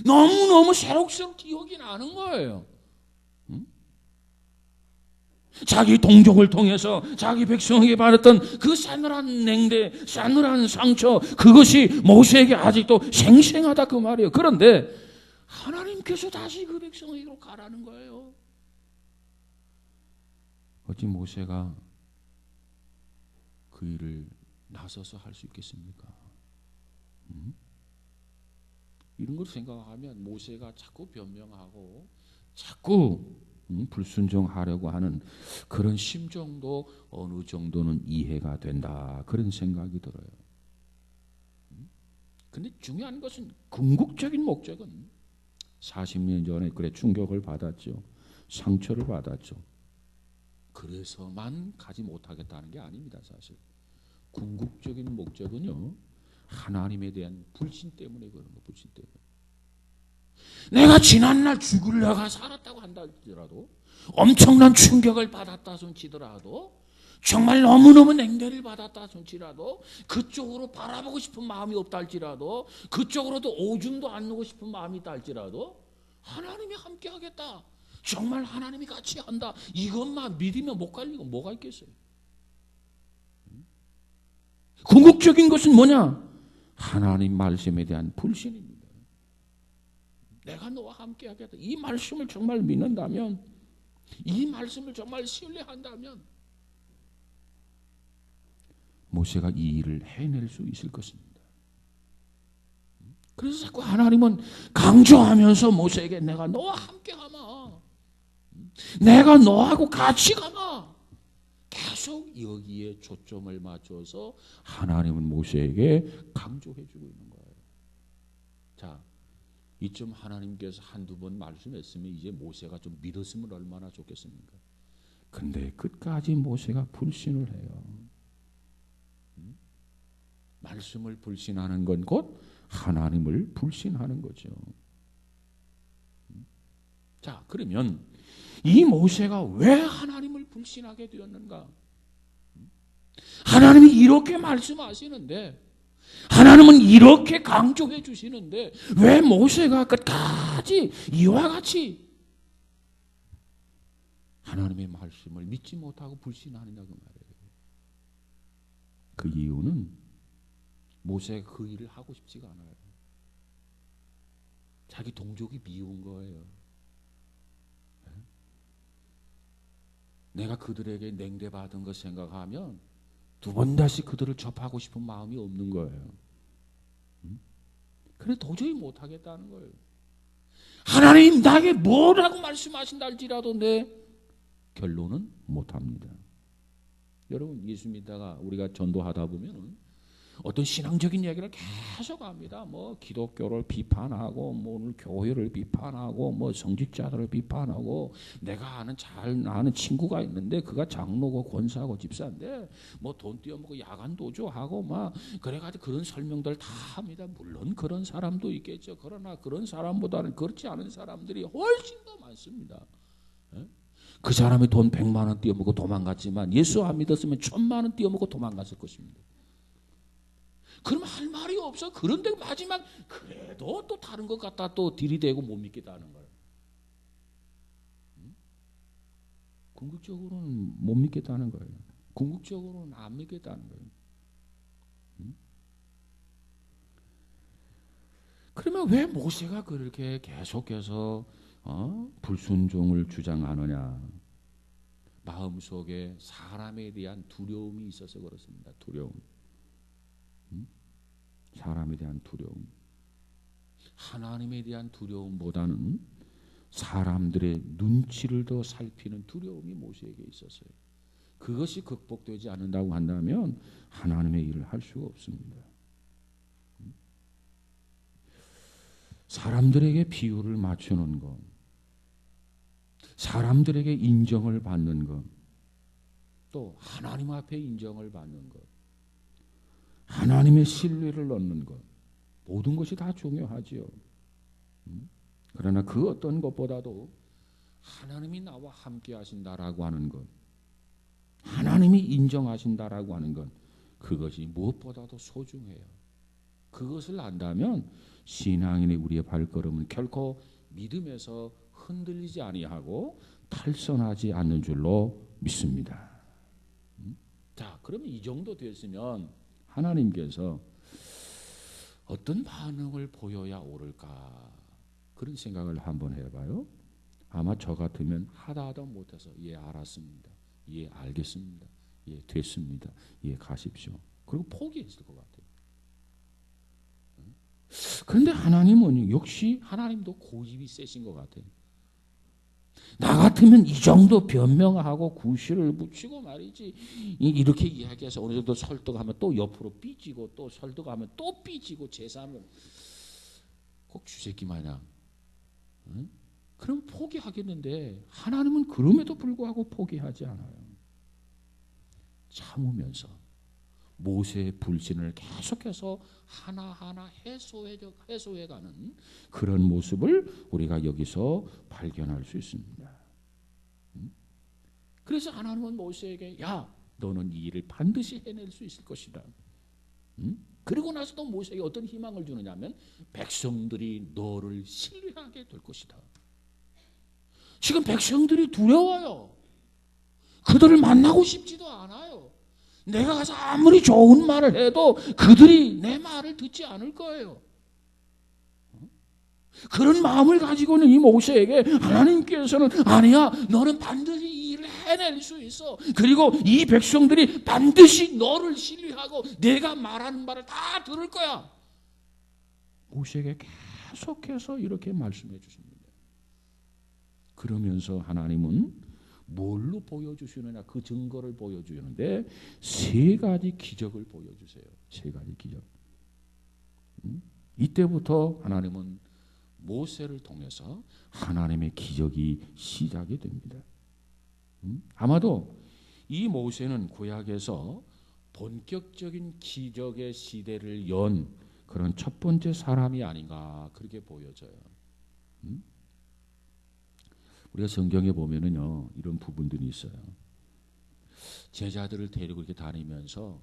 너무너무 새록새록 기억이 나는 거예요. 자기 동족을 통해서 자기 백성에게 받았던 그 싸늘한 냉대, 싸늘한 상처, 그것이 모세에게 아직도 생생하다 그 말이에요. 그런데 하나님께서 다시 그 백성에게로 가라는 거예요. 어찌 모세가 그 일을 나서서 할 수 있겠습니까? 이런 걸 생각하면 모세가 자꾸 변명하고 자꾸 불순종하려고 하는 그런 심정도 어느 정도는 이해가 된다. 그런 생각이 들어요. 근데 중요한 것은 궁극적인 목적은 40년 전에 그래 충격을 받았죠. 상처를 받았죠. 그래서만 가지 못하겠다는 게 아닙니다. 사실 궁극적인 목적은요, 하나님에 대한 불신 때문에 그런 거. 불신 때문에 내가 지난날 죽으려고 살았다고 한다지라도, 엄청난 충격을 받았다 손치더라도, 정말 너무너무 냉대를 받았다 손치라도, 그쪽으로 바라보고 싶은 마음이 없다 할지라도, 그쪽으로도 오줌도 안 누고 싶은 마음이 있다 할지라도, 하나님이 함께 하겠다, 정말 하나님이 같이 한다, 이것만 믿으면 못 갈 리가 뭐가 있겠어요. 궁극적인 것은 뭐냐? 하나님 말씀에 대한 불신입니다. 내가 너와 함께 하겠다, 이 말씀을 정말 믿는다면, 이 말씀을 정말 신뢰한다면 모세가 이 일을 해낼 수 있을 것입니다. 그래서 자꾸 하나님은 강조하면서 모세에게 내가 너와 함께 가마, 내가 너하고 같이 가마, 계속 여기에 초점을 맞춰서 하나님은 모세에게 강조해 주고 있는 거예요. 자, 이쯤 하나님께서 한두 번 말씀했으면 이제 모세가 좀 믿었으면 얼마나 좋겠습니까? 근데 끝까지 모세가 불신을 해요. 말씀을 불신하는 건 곧 하나님을 불신하는 거죠. 자, 그러면 이 모세가 왜 하나님을 불신하게 되었는가? 하나님이 이렇게 말씀하시는데, 하나님은 이렇게 강조해 주시는데, 왜 모세가 끝까지 이와 같이 하나님의 말씀을 믿지 못하고 불신하느냐 그 말이에요. 그 이유는 모세가 그 일을 하고 싶지가 않아요. 자기 동족이 미운 거예요. 내가 그들에게 냉대받은 것 생각하면 두 번 다시 그들을 접하고 싶은 마음이 없는 거예요. 그래 도저히 못하겠다는 거예요. 하나님 나에게 뭐라고 말씀하신다 할지라도 내 결론은 못합니다. 여러분, 예수 믿다가 우리가 전도하다 보면 어떤 신앙적인 얘기를 계속 합니다. 뭐 기독교를 비판하고, 뭐 오늘 교회를 비판하고, 뭐 성직자들을 비판하고, 내가 아는 잘 아는 친구가 있는데 그가 장로고 권사고 집사인데 뭐 돈 띄어먹고 야간 도주하고 막 그래가지고 그런 설명들 다 합니다. 물론 그런 사람도 있겠죠. 그러나 그런 사람보다는 그렇지 않은 사람들이 훨씬 더 많습니다. 그 사람이 돈 100만 원 띄어먹고 도망갔지만 예수 안 믿었으면 1000만 원 띄어먹고 도망갔을 것입니다. 그럼 할 말이 없어. 그런데 마지막 그래도 또 다른 것 갖다 또 들이대고 못 믿겠다는 거예요. 궁극적으로는 못 믿겠다는 거예요. 궁극적으로는 안 믿겠다는 거예요. 그러면 왜 모세가 그렇게 계속해서 불순종을 주장하느냐? 마음속에 사람에 대한 두려움이 있어서 그렇습니다. 두려움. 사람에 대한 두려움. 하나님에 대한 두려움보다는 사람들의 눈치를 더 살피는 두려움이 모세에게 있었어요. 그것이 극복되지 않는다고 한다면 하나님의 일을 할 수가 없습니다. 사람들에게 비율을 맞추는 것, 사람들에게 인정을 받는 것, 또 하나님 앞에 인정을 받는 것, 하나님의 신뢰를 얻는 것, 모든 것이 다 중요하지요. 그러나 그 어떤 것보다도 하나님이 나와 함께 하신다라고 하는 것, 하나님이 인정하신다라고 하는 것, 그것이 무엇보다도 소중해요. 그것을 안다면 신앙인의 우리의 발걸음은 결코 믿음에서 흔들리지 아니하고 탈선하지 않는 줄로 믿습니다. 자, 그러면 이 정도 됐으면 하나님께서 어떤 반응을 보여야 옳을까? 그런 생각을 한번 해봐요. 아마 저 같으면 하다 못해서 예 알았습니다, 예 알겠습니다, 예 됐습니다, 예 가십시오, 그리고 포기했을 것 같아요. 그런데 하나님은 역시 하나님도 고집이 세신 것 같아요. 나 같으면 이 정도 변명하고 구실을 붙이고 말이지. 이렇게 이야기해서 어느 정도 설득하면 또 옆으로 삐지고 또 설득하면 또 삐지고 제3을 꼭 쥐새끼 마냥. 응? 그럼 포기하겠는데 하나님은 그럼에도 불구하고 포기하지 않아요. 참으면서 모세의 불신을 계속해서 하나하나 해소해가는 그런 모습을 우리가 여기서 발견할 수 있습니다. 그래서 하나님은 모세에게 야, 너는 이 일을 반드시 해낼 수 있을 것이다. 그리고 나서도 모세에게 어떤 희망을 주느냐면 백성들이 너를 신뢰하게 될 것이다. 지금 백성들이 두려워요. 그들을 만나고 싶지도 않아요. 내가 가서 아무리 좋은 말을 해도 그들이 내 말을 듣지 않을 거예요. 그런 마음을 가지고 있는 이 모세에게 하나님께서는 아니야, 너는 반드시 이 일을 해낼 수 있어. 그리고 이 백성들이 반드시 너를 신뢰하고 내가 말하는 말을 다 들을 거야. 모세에게 계속해서 이렇게 말씀해 주십니다. 그러면서 하나님은 뭘로 보여주시느냐, 그 증거를 보여주는데 세 가지 기적을 보여주세요. 세 가지 기적. 이때부터 하나님은 모세를 통해서 하나님의 기적이 시작이 됩니다. 아마도 이 모세는 구약에서 본격적인 기적의 시대를 연 그런 첫 번째 사람이 아닌가 그렇게 보여져요. 우리가 성경에 보면은요, 이런 부분들이 있어요. 제자들을 데리고 이렇게 다니면서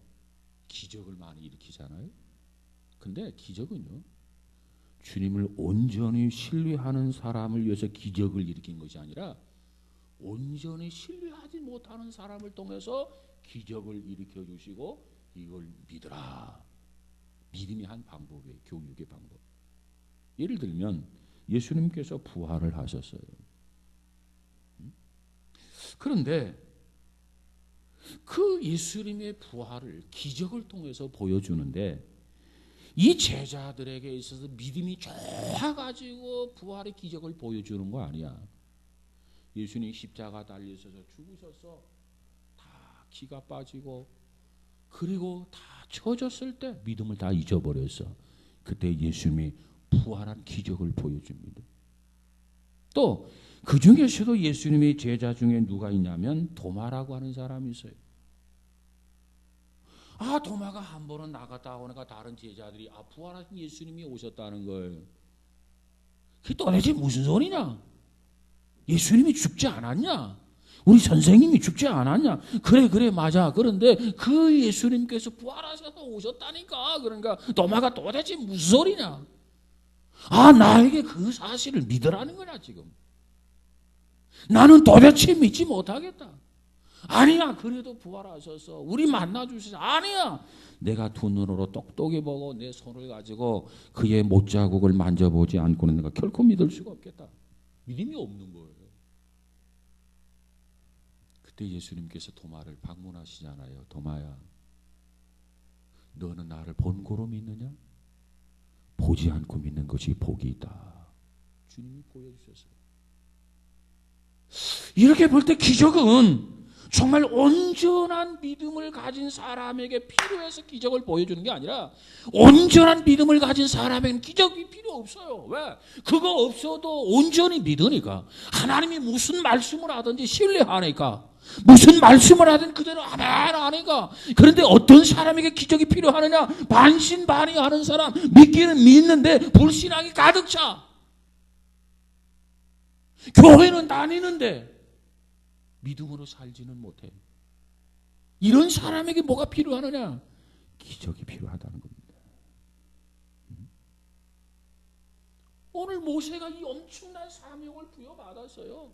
기적을 많이 일으키잖아요. 근데 기적은요, 주님을 온전히 신뢰하는 사람을 위해서 기적을 일으킨 것이 아니라 온전히 신뢰하지 못하는 사람을 통해서 기적을 일으켜 주시고 이걸 믿으라. 믿음이 한 방법이에요. 교육의 방법. 예를 들면 예수님께서 부활을 하셨어요. 그런데 그 예수님의 부활을 기적을 통해서 보여주는데 이 제자들에게 있어서 믿음이 좋아가지고 부활의 기적을 보여주는 거 아니야. 예수님 십자가 달리셔서 죽으셔서 다 기가 빠지고 그리고 다 처졌을 때 믿음을 다 잊어버렸어. 그때 예수님이 부활한 기적을 보여줍니다. 또 그 중에서도 예수님의 제자 중에 누가 있냐면 도마라고 하는 사람이 있어요. 도마가 한 번은 나갔다 오니까 다른 제자들이 부활하신 예수님이 오셨다는 걸. 그게 도대체 무슨 소리냐? 예수님이 죽지 않았냐? 우리 선생님이 죽지 않았냐? 그래 맞아. 그런데 그 예수님께서 부활하셔서 오셨다니까. 그러니까 도마가 도대체 무슨 소리냐? 나에게 그 사실을 믿으라는 거냐 지금. 나는 도대체 믿지 못하겠다. 아니야, 그래도 부활하셔서 우리 만나주시죠. 아니야, 내가 두 눈으로 똑똑히 보고 내 손을 가지고 그의 못자국을 만져보지 않고는 내가 결코 믿을 수가 없겠다. 믿음이 없는 거예요. 그때 예수님께서 도마를 방문하시잖아요. 도마야, 너는 나를 본고로 믿느냐? 보지 않고 믿는 것이 복이 있다. 주님이 보여주셨어요. 이렇게 볼 때 기적은 정말 온전한 믿음을 가진 사람에게 필요해서 기적을 보여주는 게 아니라 온전한 믿음을 가진 사람에게는 기적이 필요 없어요. 왜? 그거 없어도 온전히 믿으니까. 하나님이 무슨 말씀을 하든지 신뢰하니까. 무슨 말씀을 하든 그대로 아멘 하니까. 그런데 어떤 사람에게 기적이 필요하느냐? 반신반의하는 사람, 믿기는 믿는데 불신앙이 가득 차. 교회는 다니는데 믿음으로 살지는 못해. 이런 사람에게 뭐가 필요하느냐? 기적이 필요하다는 겁니다. 오늘 모세가 이 엄청난 사명을 부여받았어요.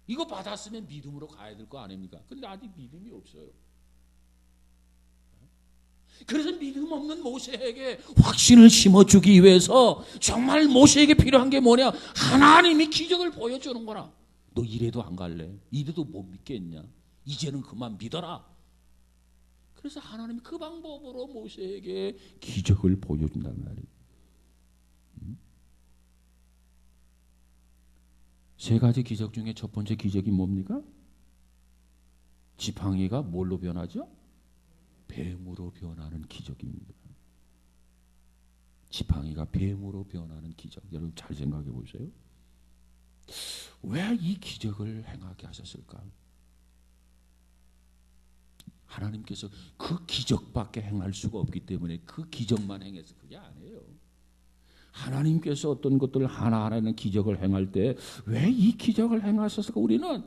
이거 받았으면 믿음으로 가야 될 거 아닙니까? 근데 아직 믿음이 없어요. 그래서 믿음 없는 모세에게 확신을 심어주기 위해서 정말 모세에게 필요한 게 뭐냐? 하나님이 기적을 보여주는 거라. 너 이래도 안 갈래? 이래도 못 믿겠냐? 이제는 그만 믿어라. 그래서 하나님이 그 방법으로 모세에게 기적을 보여준단 말이에요. 세 가지 기적 중에 첫 번째 기적이 뭡니까? 지팡이가 뭘로 변하죠? 뱀으로 변하는 기적입니다. 지팡이가 뱀으로 변하는 기적. 여러분 잘 생각해 보세요. 왜 이 기적을 행하게 하셨을까? 하나님께서 그 기적밖에 행할 수가 없기 때문에 그 기적만 행해서 그게 아니에요. 하나님께서 어떤 것들을 하나하나는 기적을 행할 때 왜 이 기적을 행하셨을까? 우리는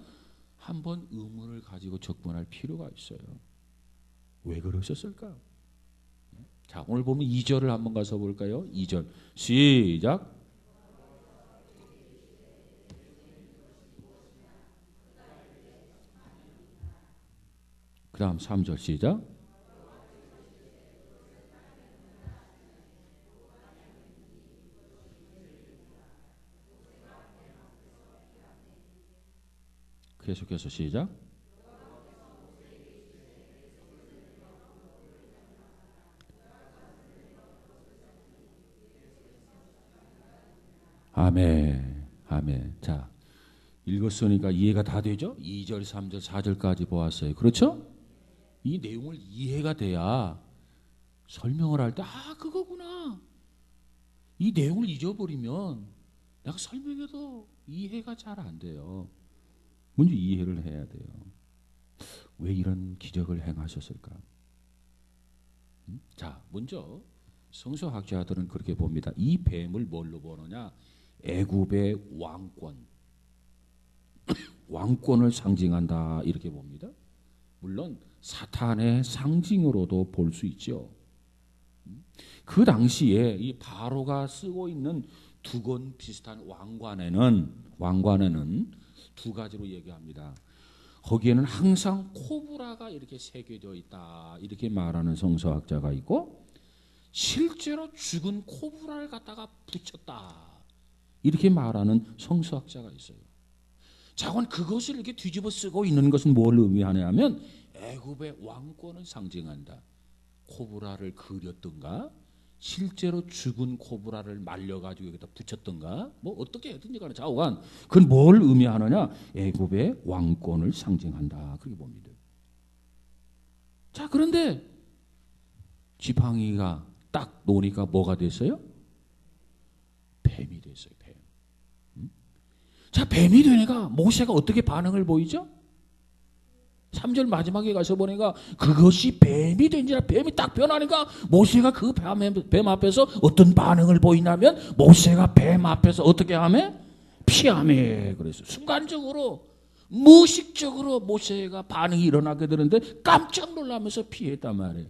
한번 의문을 가지고 접근할 필요가 있어요. 왜 그러셨을까? 자, 오늘 보면 2절을 한번 가서 볼까요? 2절 시작. 그 다음 3절 시작. 계속해서 시작. 아멘. 아멘. 자, 읽었으니까 이해가 다 되죠? 2절, 3절, 4절까지 보았어요. 그렇죠? 이 내용을 이해가 돼야 설명을 할 때 그거구나. 이 내용을 잊어버리면 내가 설명해도 이해가 잘 안 돼요. 먼저 이해를 해야 돼요. 왜 이런 기적을 행하셨을까? 자, 먼저 성서학자들은 그렇게 봅니다. 이 뱀을 뭘로 보느냐? 애굽의 왕권, 왕권을 상징한다 이렇게 봅니다. 물론 사탄의 상징으로도 볼 수 있죠. 그 당시에 이 바로가 쓰고 있는 두건 비슷한 왕관에는 두 가지로 얘기합니다. 거기에는 항상 코브라가 이렇게 새겨져 있다 이렇게 말하는 성서학자가 있고, 실제로 죽은 코브라를 갖다가 붙였다 이렇게 말하는 성서학자가 있어요. 자, 그것을 이렇게 뒤집어 쓰고 있는 것은 뭘 의미하냐면 애굽의 왕권을 상징한다. 코브라를 그렸던가 실제로 죽은 코브라를 말려가지고 여기다 붙였던가 뭐 어떻게 했든지 간에 좌우간 그건 뭘 의미하느냐? 애굽의 왕권을 상징한다 그렇게 봅니다. 자, 그런데 지팡이가 딱 놓으니까 뭐가 됐어요? 뱀이 됐어요. 뱀. 자, 뱀이 되니까 모세가 어떻게 반응을 보이죠? 3절 마지막에 가서 보니까 그것이 뱀이 된지라 뱀이 딱 변하니까 모세가 그 뱀 앞에서 어떤 반응을 보이냐면 모세가 뱀 앞에서 어떻게 하며? 피하며. 그래서 순간적으로 무의식적으로 모세가 반응이 일어나게 되는데 깜짝 놀라면서 피했단 말이에요.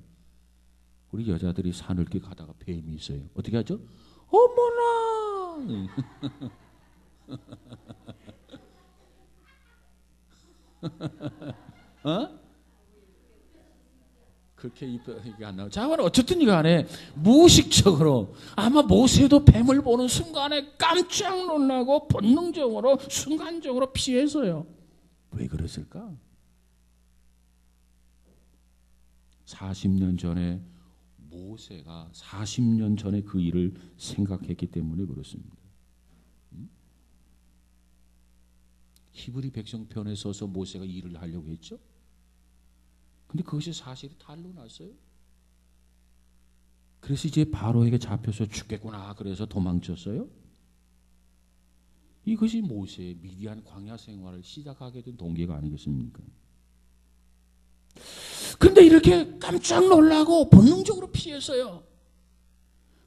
우리 여자들이 산을길 가다가 뱀이 있어요. 어떻게 하죠? 어머나. 그렇게 이쁘게 안 나와. 자, 어쨌든 간에 무의식적으로 아마 모세도 뱀을 보는 순간에 깜짝 놀라고 본능적으로 순간적으로 피해서요. 왜 그랬을까? 40년 전에 모세가 40년 전에 그 일을 생각했기 때문에 그렇습니다. 히브리 백성 편에 서서 모세가 일을 하려고 했죠. 근데 그것이 사실이 탈로 났어요. 그래서 이제 바로에게 잡혀서 죽겠구나 그래서 도망쳤어요. 이것이 모세의 미디안 광야 생활을 시작하게 된 동기가 아니겠습니까? 근데 이렇게 깜짝 놀라고 본능적으로 피했어요.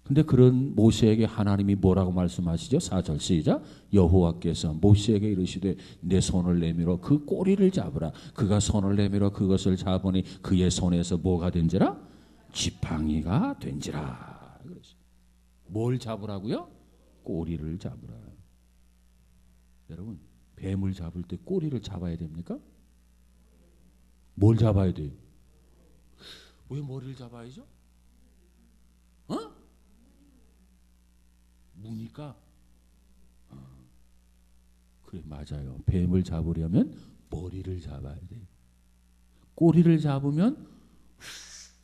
근데 그런 모세에게 하나님이 뭐라고 말씀하시죠? 4절 시작. 여호와께서 모세에게 이르시되 내 손을 내밀어 그 꼬리를 잡으라. 그가 손을 내밀어 그것을 잡으니 그의 손에서 뭐가 된지라? 지팡이가 된지라. 뭘 잡으라고요? 꼬리를 잡으라. 여러분, 뱀을 잡을 때 꼬리를 잡아야 됩니까? 뭘 잡아야 돼요? 왜 머리를 잡아야죠? 무니까? 그래, 맞아요. 뱀을 잡으려면 머리를 잡아야 돼. 꼬리를 잡으면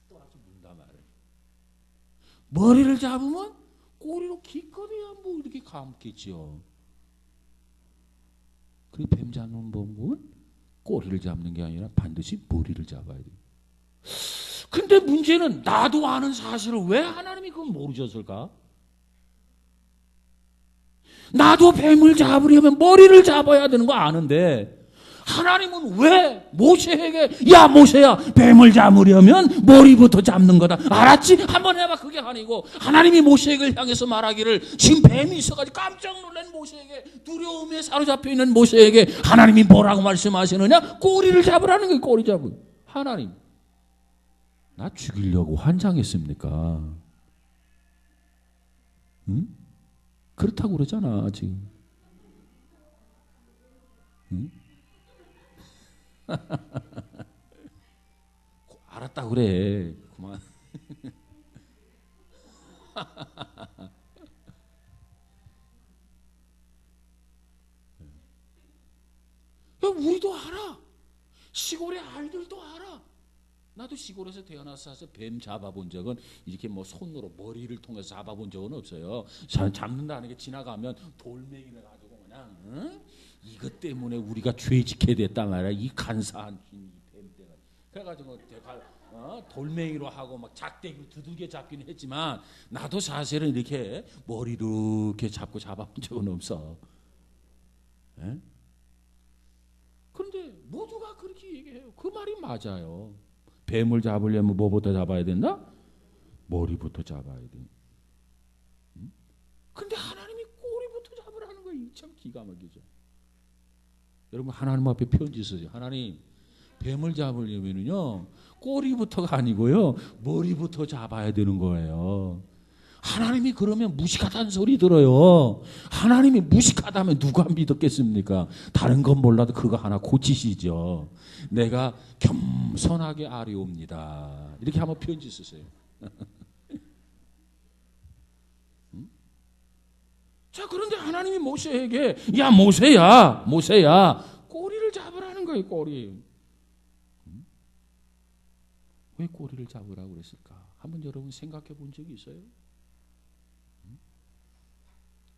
또 아주 문다 말이에요. 머리를 잡으면 꼬리로 기껏해야 뭐 이렇게 감겠죠. 그 뱀 잡는 법은 꼬리를 잡는 게 아니라 반드시 머리를 잡아야 돼요. 근데 문제는 나도 아는 사실을 왜 하나님이 그걸 모르셨을까? 나도 뱀을 잡으려면 머리를 잡아야 되는 거 아는데 하나님은 왜 모세에게 야 모세야 뱀을 잡으려면 머리부터 잡는 거다. 알았지? 한번 해봐. 그게 아니고 하나님이 모세에게 향해서 말하기를 지금 뱀이 있어가지고 깜짝 놀란 모세에게 두려움에 사로잡혀 있는 모세에게 하나님이 뭐라고 말씀하시느냐? 꼬리를 잡으라는 거예요. 꼬리 잡으. 하나님 나 죽이려고 환장했습니까? 응? 그렇다고 그러잖아 지금. 응? 알았다 그래. 그만. 우리도 알아. 시골의 아이들도 알아. 나도 시골에서 태어나서 뱀 잡아본 적은 이렇게 뭐 손으로 머리를 통해서 잡아본 적은 없어요. 잡는다는 게 지나가면 돌멩이를 가지고 그냥 응? 이것 때문에 우리가 죄짓게 됐단 말이야. 이 간사한 이 뱀 때문에. 그래가지고 돌멩이로 하고 막 작대기로 두들겨 잡긴 했지만 나도 사실은 이렇게 머리로 이렇게 잡아본 적은 없어. 에? 그런데 모두가 그렇게 얘기해요. 그 말이 맞아요. 뱀을 잡으려면 뭐부터 잡아야 된다? 머리부터 잡아야 돼. 근데 하나님이 꼬리부터 잡으라는 거예요. 참 기가 막히죠. 여러분 하나님 앞에 편지 쓰세요. 하나님 뱀을 잡으려면요 꼬리부터가 아니고요 머리부터 잡아야 되는 거예요. 하나님이 그러면 무식하다는 소리 들어요. 하나님이 무식하다면 누가 믿었겠습니까? 다른 건 몰라도 그거 하나 고치시죠. 내가 겸손하게 아뢰옵니다. 이렇게 한번 편지 쓰세요. 자, 그런데 하나님이 모세에게 야 모세야 꼬리를 잡으라는 거예요. 꼬리. 왜 꼬리를 잡으라고 그랬을까? 한번 여러분 생각해 본 적이 있어요?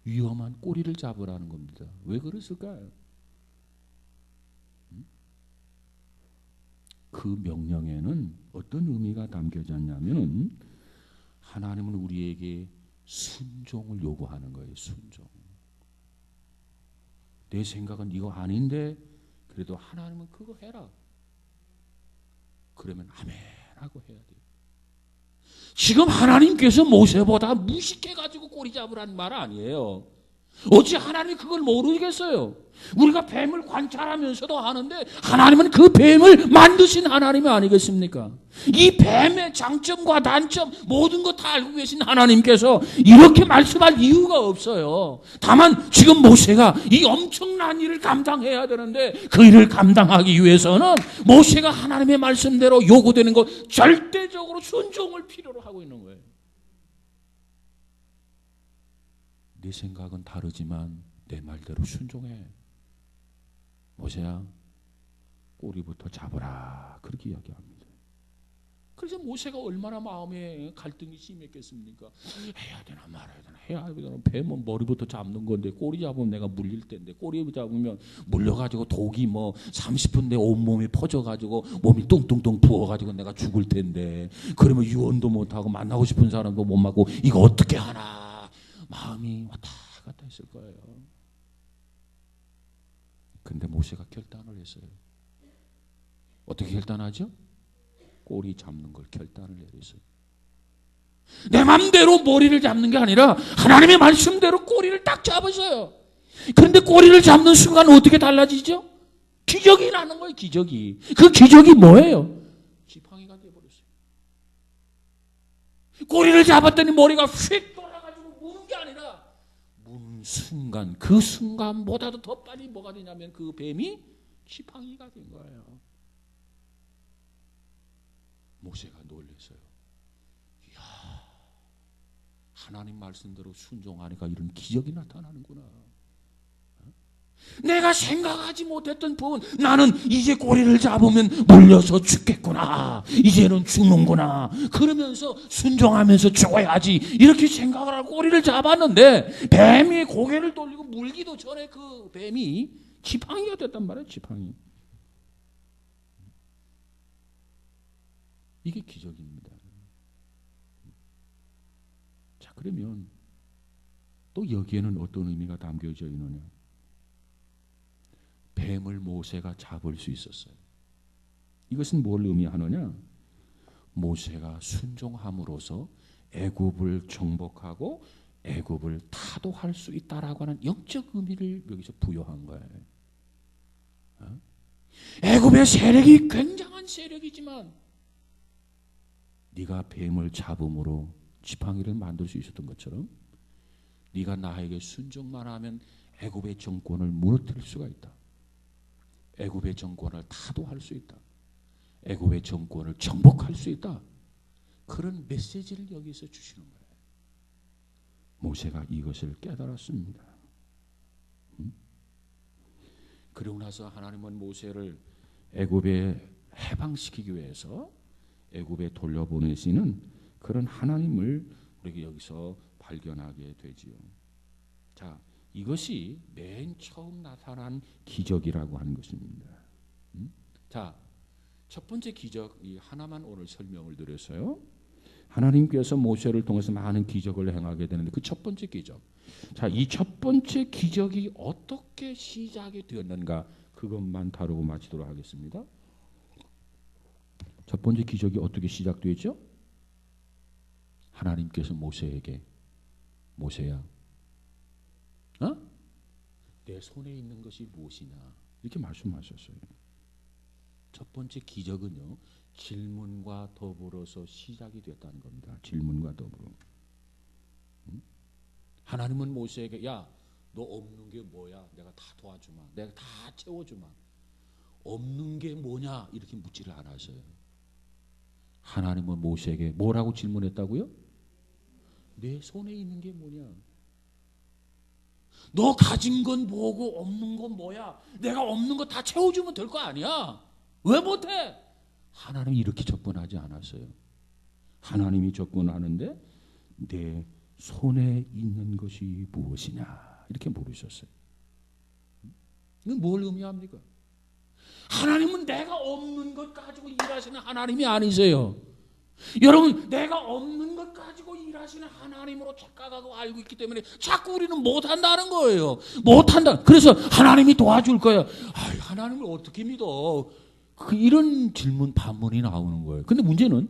위험한 꼬리를 잡으라는 겁니다. 왜 그랬을까요? 그 명령에는 어떤 의미가 담겨졌냐면 하나님은 우리에게 순종을 요구하는 거예요. 순종. 내 생각은 이거 아닌데 그래도 하나님은 그거 해라. 그러면 아멘 하고 해야 돼요. 지금 하나님께서 모세보다 무식해가지고 꼬리 잡으라는 말 아니에요. 어찌 하나님이 그걸 모르겠어요? 우리가 뱀을 관찰하면서도 하는데 하나님은 그 뱀을 만드신 하나님이 아니겠습니까? 이 뱀의 장점과 단점 모든 것 다 알고 계신 하나님께서 이렇게 말씀할 이유가 없어요. 다만 지금 모세가 이 엄청난 일을 감당해야 되는데 그 일을 감당하기 위해서는 모세가 하나님의 말씀대로 요구되는 것 절대적으로 순종을 필요로 하고 있는 거예요. 네 생각은 다르지만 내 말대로 순종해. 모세야 꼬리부터 잡으라. 그렇게 이야기합니다. 그래서 모세가 얼마나 마음에 갈등이 심했겠습니까? 해야 되나 말아야 되나 해야 되나. 뱀은 머리부터 잡는 건데 꼬리 잡으면 내가 물릴 텐데 꼬리 잡으면 물려가지고 독이 뭐 30분 내에 온몸이 퍼져가지고 몸이 뚱뚱뚱 부어가지고 내가 죽을 텐데 그러면 유언도 못하고 만나고 싶은 사람도 못 만나고 이거 어떻게 하나 마음이 왔다 갔다 했을 거예요. 근데 모세가 결단을 했어요. 어떻게 결단하죠? 꼬리 잡는 걸 결단을 내렸어요. 내 맘대로 머리를 잡는 게 아니라 하나님의 말씀대로 꼬리를 딱 잡았어요. 그런데 꼬리를 잡는 순간 어떻게 달라지죠? 기적이 나는 거예요. 기적이. 그 기적이 뭐예요? 지팡이가 돼버렸어요. 꼬리를 잡았더니 머리가 휙 돌아가지고 무는 게 아니라 무는 순간 그 순간보다도 더 빨리 뭐가 되냐면 그 뱀이 지팡이가 된 거예요. 모세가 놀랐어요. 이야, 하나님 말씀대로 순종하니까 이런 기적이 나타나는구나. 내가 생각하지 못했던 부분, 나는 이제 꼬리를 잡으면 물려서 죽겠구나. 이제는 죽는구나. 그러면서 순종하면서 죽어야지. 이렇게 생각을 하고 꼬리를 잡았는데 뱀이 고개를 돌리고 물기도 전에 그 뱀이 지팡이가 됐단 말이에요. 지팡이. 이게 기적입니다. 자, 그러면 또 여기에는 어떤 의미가 담겨져 있느냐? 뱀을 모세가 잡을 수 있었어요. 이것은 뭘 의미하느냐? 모세가 순종함으로써 애굽을 정복하고 애굽을 타도할 수 있다라고 하는 영적 의미를 여기서 부여한 거예요. 애굽의 세력이 굉장한 세력이지만 네가 뱀을 잡음으로 지팡이를 만들 수 있었던 것처럼 네가 나에게 순종만 하면 애굽의 정권을 무너뜨릴 수가 있다. 애굽의 정권을 타도할 수 있다. 애굽의 정권을 정복할 수 있다. 그런 메시지를 여기서 주시는 거예요. 모세가 이것을 깨달았습니다. 그러고 나서 하나님은 모세를 애굽에 해방시키기 위해서 애굽에 돌려보내시는 그런 하나님을 우리가 여기서 발견하게 되지요. 자, 이것이 맨 처음 나타난 기적이라고 하는 것입니다. 자, 첫 번째 기적 이 하나만 오늘 설명을 드렸어요. 하나님께서 모세를 통해서 많은 기적을 행하게 되는데 그 첫 번째 기적. 자, 이 첫 번째 기적이 어떻게 시작이 되었는가 그것만 다루고 마치도록 하겠습니다. 첫 번째 기적이 어떻게 시작되죠? 하나님께서 모세에게 모세야, 내 손에 있는 것이 무엇이냐 이렇게 말씀하셨어요. 첫 번째 기적은요, 질문과 더불어서 시작이 됐다는 겁니다. 질문과 더불어. 하나님은 모세에게 야, 너 없는 게 뭐야? 내가 다 도와주마. 내가 다 채워주마. 없는 게 뭐냐? 이렇게 묻지를 않았어요. 하나님은 모세에게 뭐라고 질문했다고요? 내 손에 있는 게 뭐냐? 너 가진 건 뭐고 없는 건 뭐야? 내가 없는 거 다 채워주면 될 거 아니야? 왜 못해? 하나님이 이렇게 접근하지 않았어요. 하나님이 접근하는데 내 손에 있는 것이 무엇이냐 이렇게 물으셨어요. 이건 뭘 의미합니까? 하나님은 내가 없는 것 가지고 일하시는 하나님이 아니세요. 여러분, 내가 없는 것 가지고 일하시는 하나님으로 착각하고 알고 있기 때문에 자꾸 우리는 못한다는 거예요. 못한다. 그래서 하나님이 도와줄 거예요. 하나님을 어떻게 믿어? 이런 질문 반문이 나오는 거예요. 근데 문제는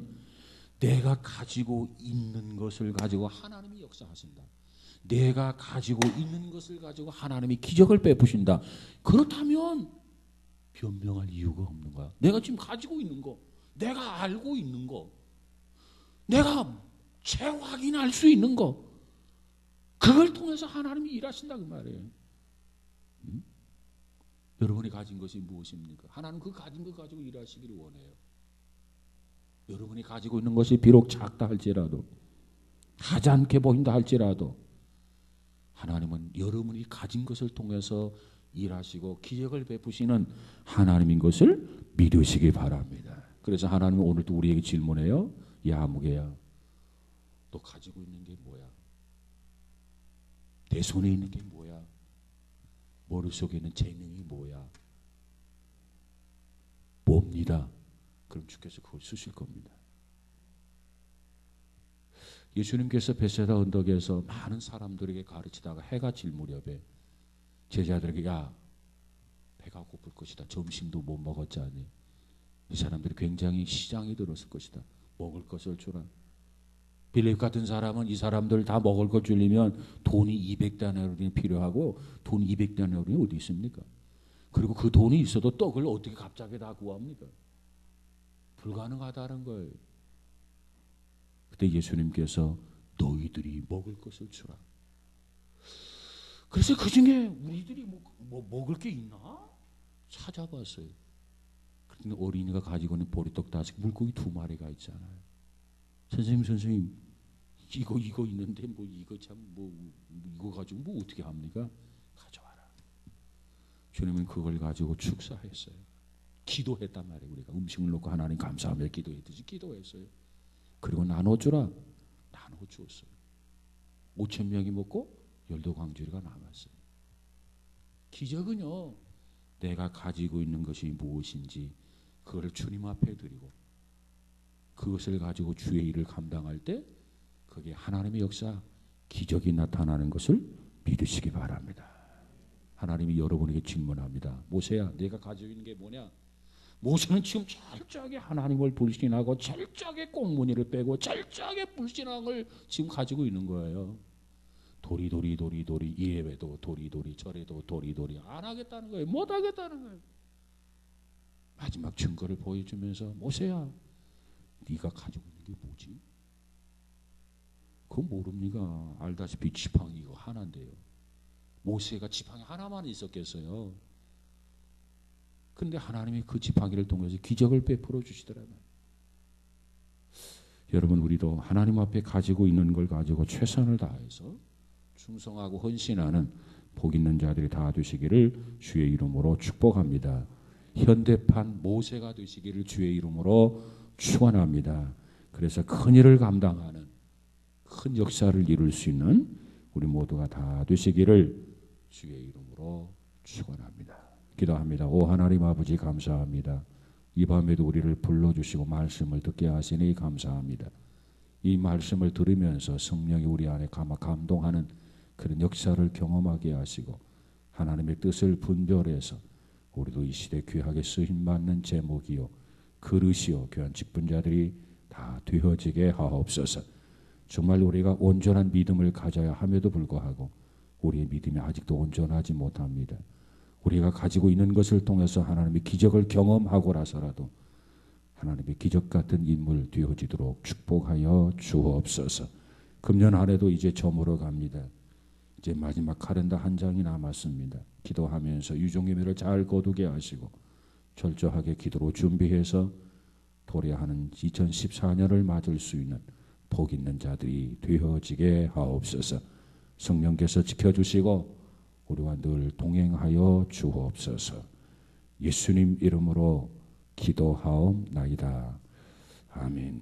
내가 가지고 있는 것을 가지고 하나님이 역사하신다. 내가 가지고 있는 것을 가지고 하나님이 기적을 베푸신다. 그렇다면 변명할 이유가 없는 거야. 내가 지금 가지고 있는 거, 내가 알고 있는 거, 내가 재확인할 수 있는 거, 그걸 통해서 하나님이 일하신다 그 말이에요. 여러분이 가진 것이 무엇입니까? 하나님 그 가진 것 가지고 일하시기를 원해요. 여러분이 가지고 있는 것이 비록 작다 할지라도, 하지 않게 보인다 할지라도 하나님은 여러분이 가진 것을 통해서 일하시고 기적을 베푸시는 하나님인 것을 믿으시기 바랍니다. 그래서 하나님은 오늘도 우리에게 질문해요. 야, 무게야, 너 가지고 있는 게 뭐야? 내 손에 있는 게 뭐야? 머릿속에 있는 재능이 뭐야? 뭡니다. 그럼 주께서 그걸 쓰실 겁니다. 예수님께서 베세다 언덕에서 많은 사람들에게 가르치다가 해가 질 무렵에 제자들에게 야, 배가 고플 것이다. 점심도 못 먹었자니. 이 사람들이 굉장히 시장이 들었을 것이다. 먹을 것을 주라. 빌립 같은 사람은 이 사람들 다 먹을 것 주려면 돈이 200데나리온이 필요하고 돈 200데나리온이 어디 있습니까? 그리고 그 돈이 있어도 떡을 어떻게 갑자기 다 구합니까? 불가능하다는 거예요. 그때 예수님께서 너희들이 먹을 것을 주라. 그래서 그 중에 우리들이 뭐 먹을 게 있나? 찾아봤어요. 그런데 어린이가 가지고 있는 보리떡 5개, 물고기 2마리가 있잖아요. 선생님, 이거 있는데 이거 이거 가지고 어떻게 합니까? 가져와라. 주님은 그걸 가지고 축사했어요. 기도했단 말이에요. 우리가 음식을 놓고 하나님 감사하며 기도했듯이 기도했어요. 그리고 나눠주라. 나눠주었어요. 5,000명이 먹고 12광주리가 남았어요. 기적은요, 내가 가지고 있는 것이 무엇인지 그걸 주님 앞에 드리고 그것을 가지고 주의 일을 감당할 때 그게 하나님의 역사, 기적이 나타나는 것을 믿으시기 바랍니다. 하나님이 여러분에게 질문합니다. 모세야, 내가 가지고 있는 게 뭐냐? 모세는 지금 철저하게 하나님을 불신하고 철저하게 꽁무니를 빼고 철저하게 불신앙을 지금 가지고 있는 거예요. 도리도리 이래도 도리도리 저래도 도리도리 안 하겠다는 거예요. 못 하겠다는 거예요. 마지막 증거를 보여주면서 모세야, 네가 가지고 있는 게 뭐지? 그거 모릅니까? 알다시피 지팡이 이거 하나인데요. 모세가 지팡이 하나만 있었겠어요. 그런데 하나님이 그 지팡이를 통해서 기적을 베풀어 주시더라고요. 여러분, 우리도 하나님 앞에 가지고 있는 걸 가지고 최선을 다해서 충성하고 헌신하는 복 있는 자들이 다 되시기를 주의 이름으로 축복합니다. 현대판 모세가 되시기를 주의 이름으로 축원합니다. 그래서 큰 일을 감당하는 큰 역사를 이룰 수 있는 우리 모두가 다 되시기를 주의 이름으로 축원합니다. 기도합니다. 오 하나님 아버지, 감사합니다. 이 밤에도 우리를 불러주시고 말씀을 듣게 하시니 감사합니다. 이 말씀을 들으면서 성령이 우리 안에 감동하는 그런 역사를 경험하게 하시고 하나님의 뜻을 분별해서 우리도 이 시대 귀하게 쓰임받는 제목이요 그릇이요 귀한 직분자들이 다 되어지게 하옵소서. 정말 우리가 온전한 믿음을 가져야 함에도 불구하고 우리의 믿음이 아직도 온전하지 못합니다. 우리가 가지고 있는 것을 통해서 하나님의 기적을 경험하고라서라도 하나님의 기적 같은 인물 되어지도록 축복하여 주옵소서. 금년 한 해도 이제 저물어 갑니다. 이제 마지막 카렌더 한 장이 남았습니다. 기도하면서 유종의미를 잘 거두게 하시고 철저하게 기도로 준비해서 도래하는 2014년을 맞을 수 있는 복 있는 자들이 되어지게 하옵소서. 성령께서 지켜주시고 우리와 늘 동행하여 주옵소서. 예수님 이름으로 기도하옵나이다. 아멘.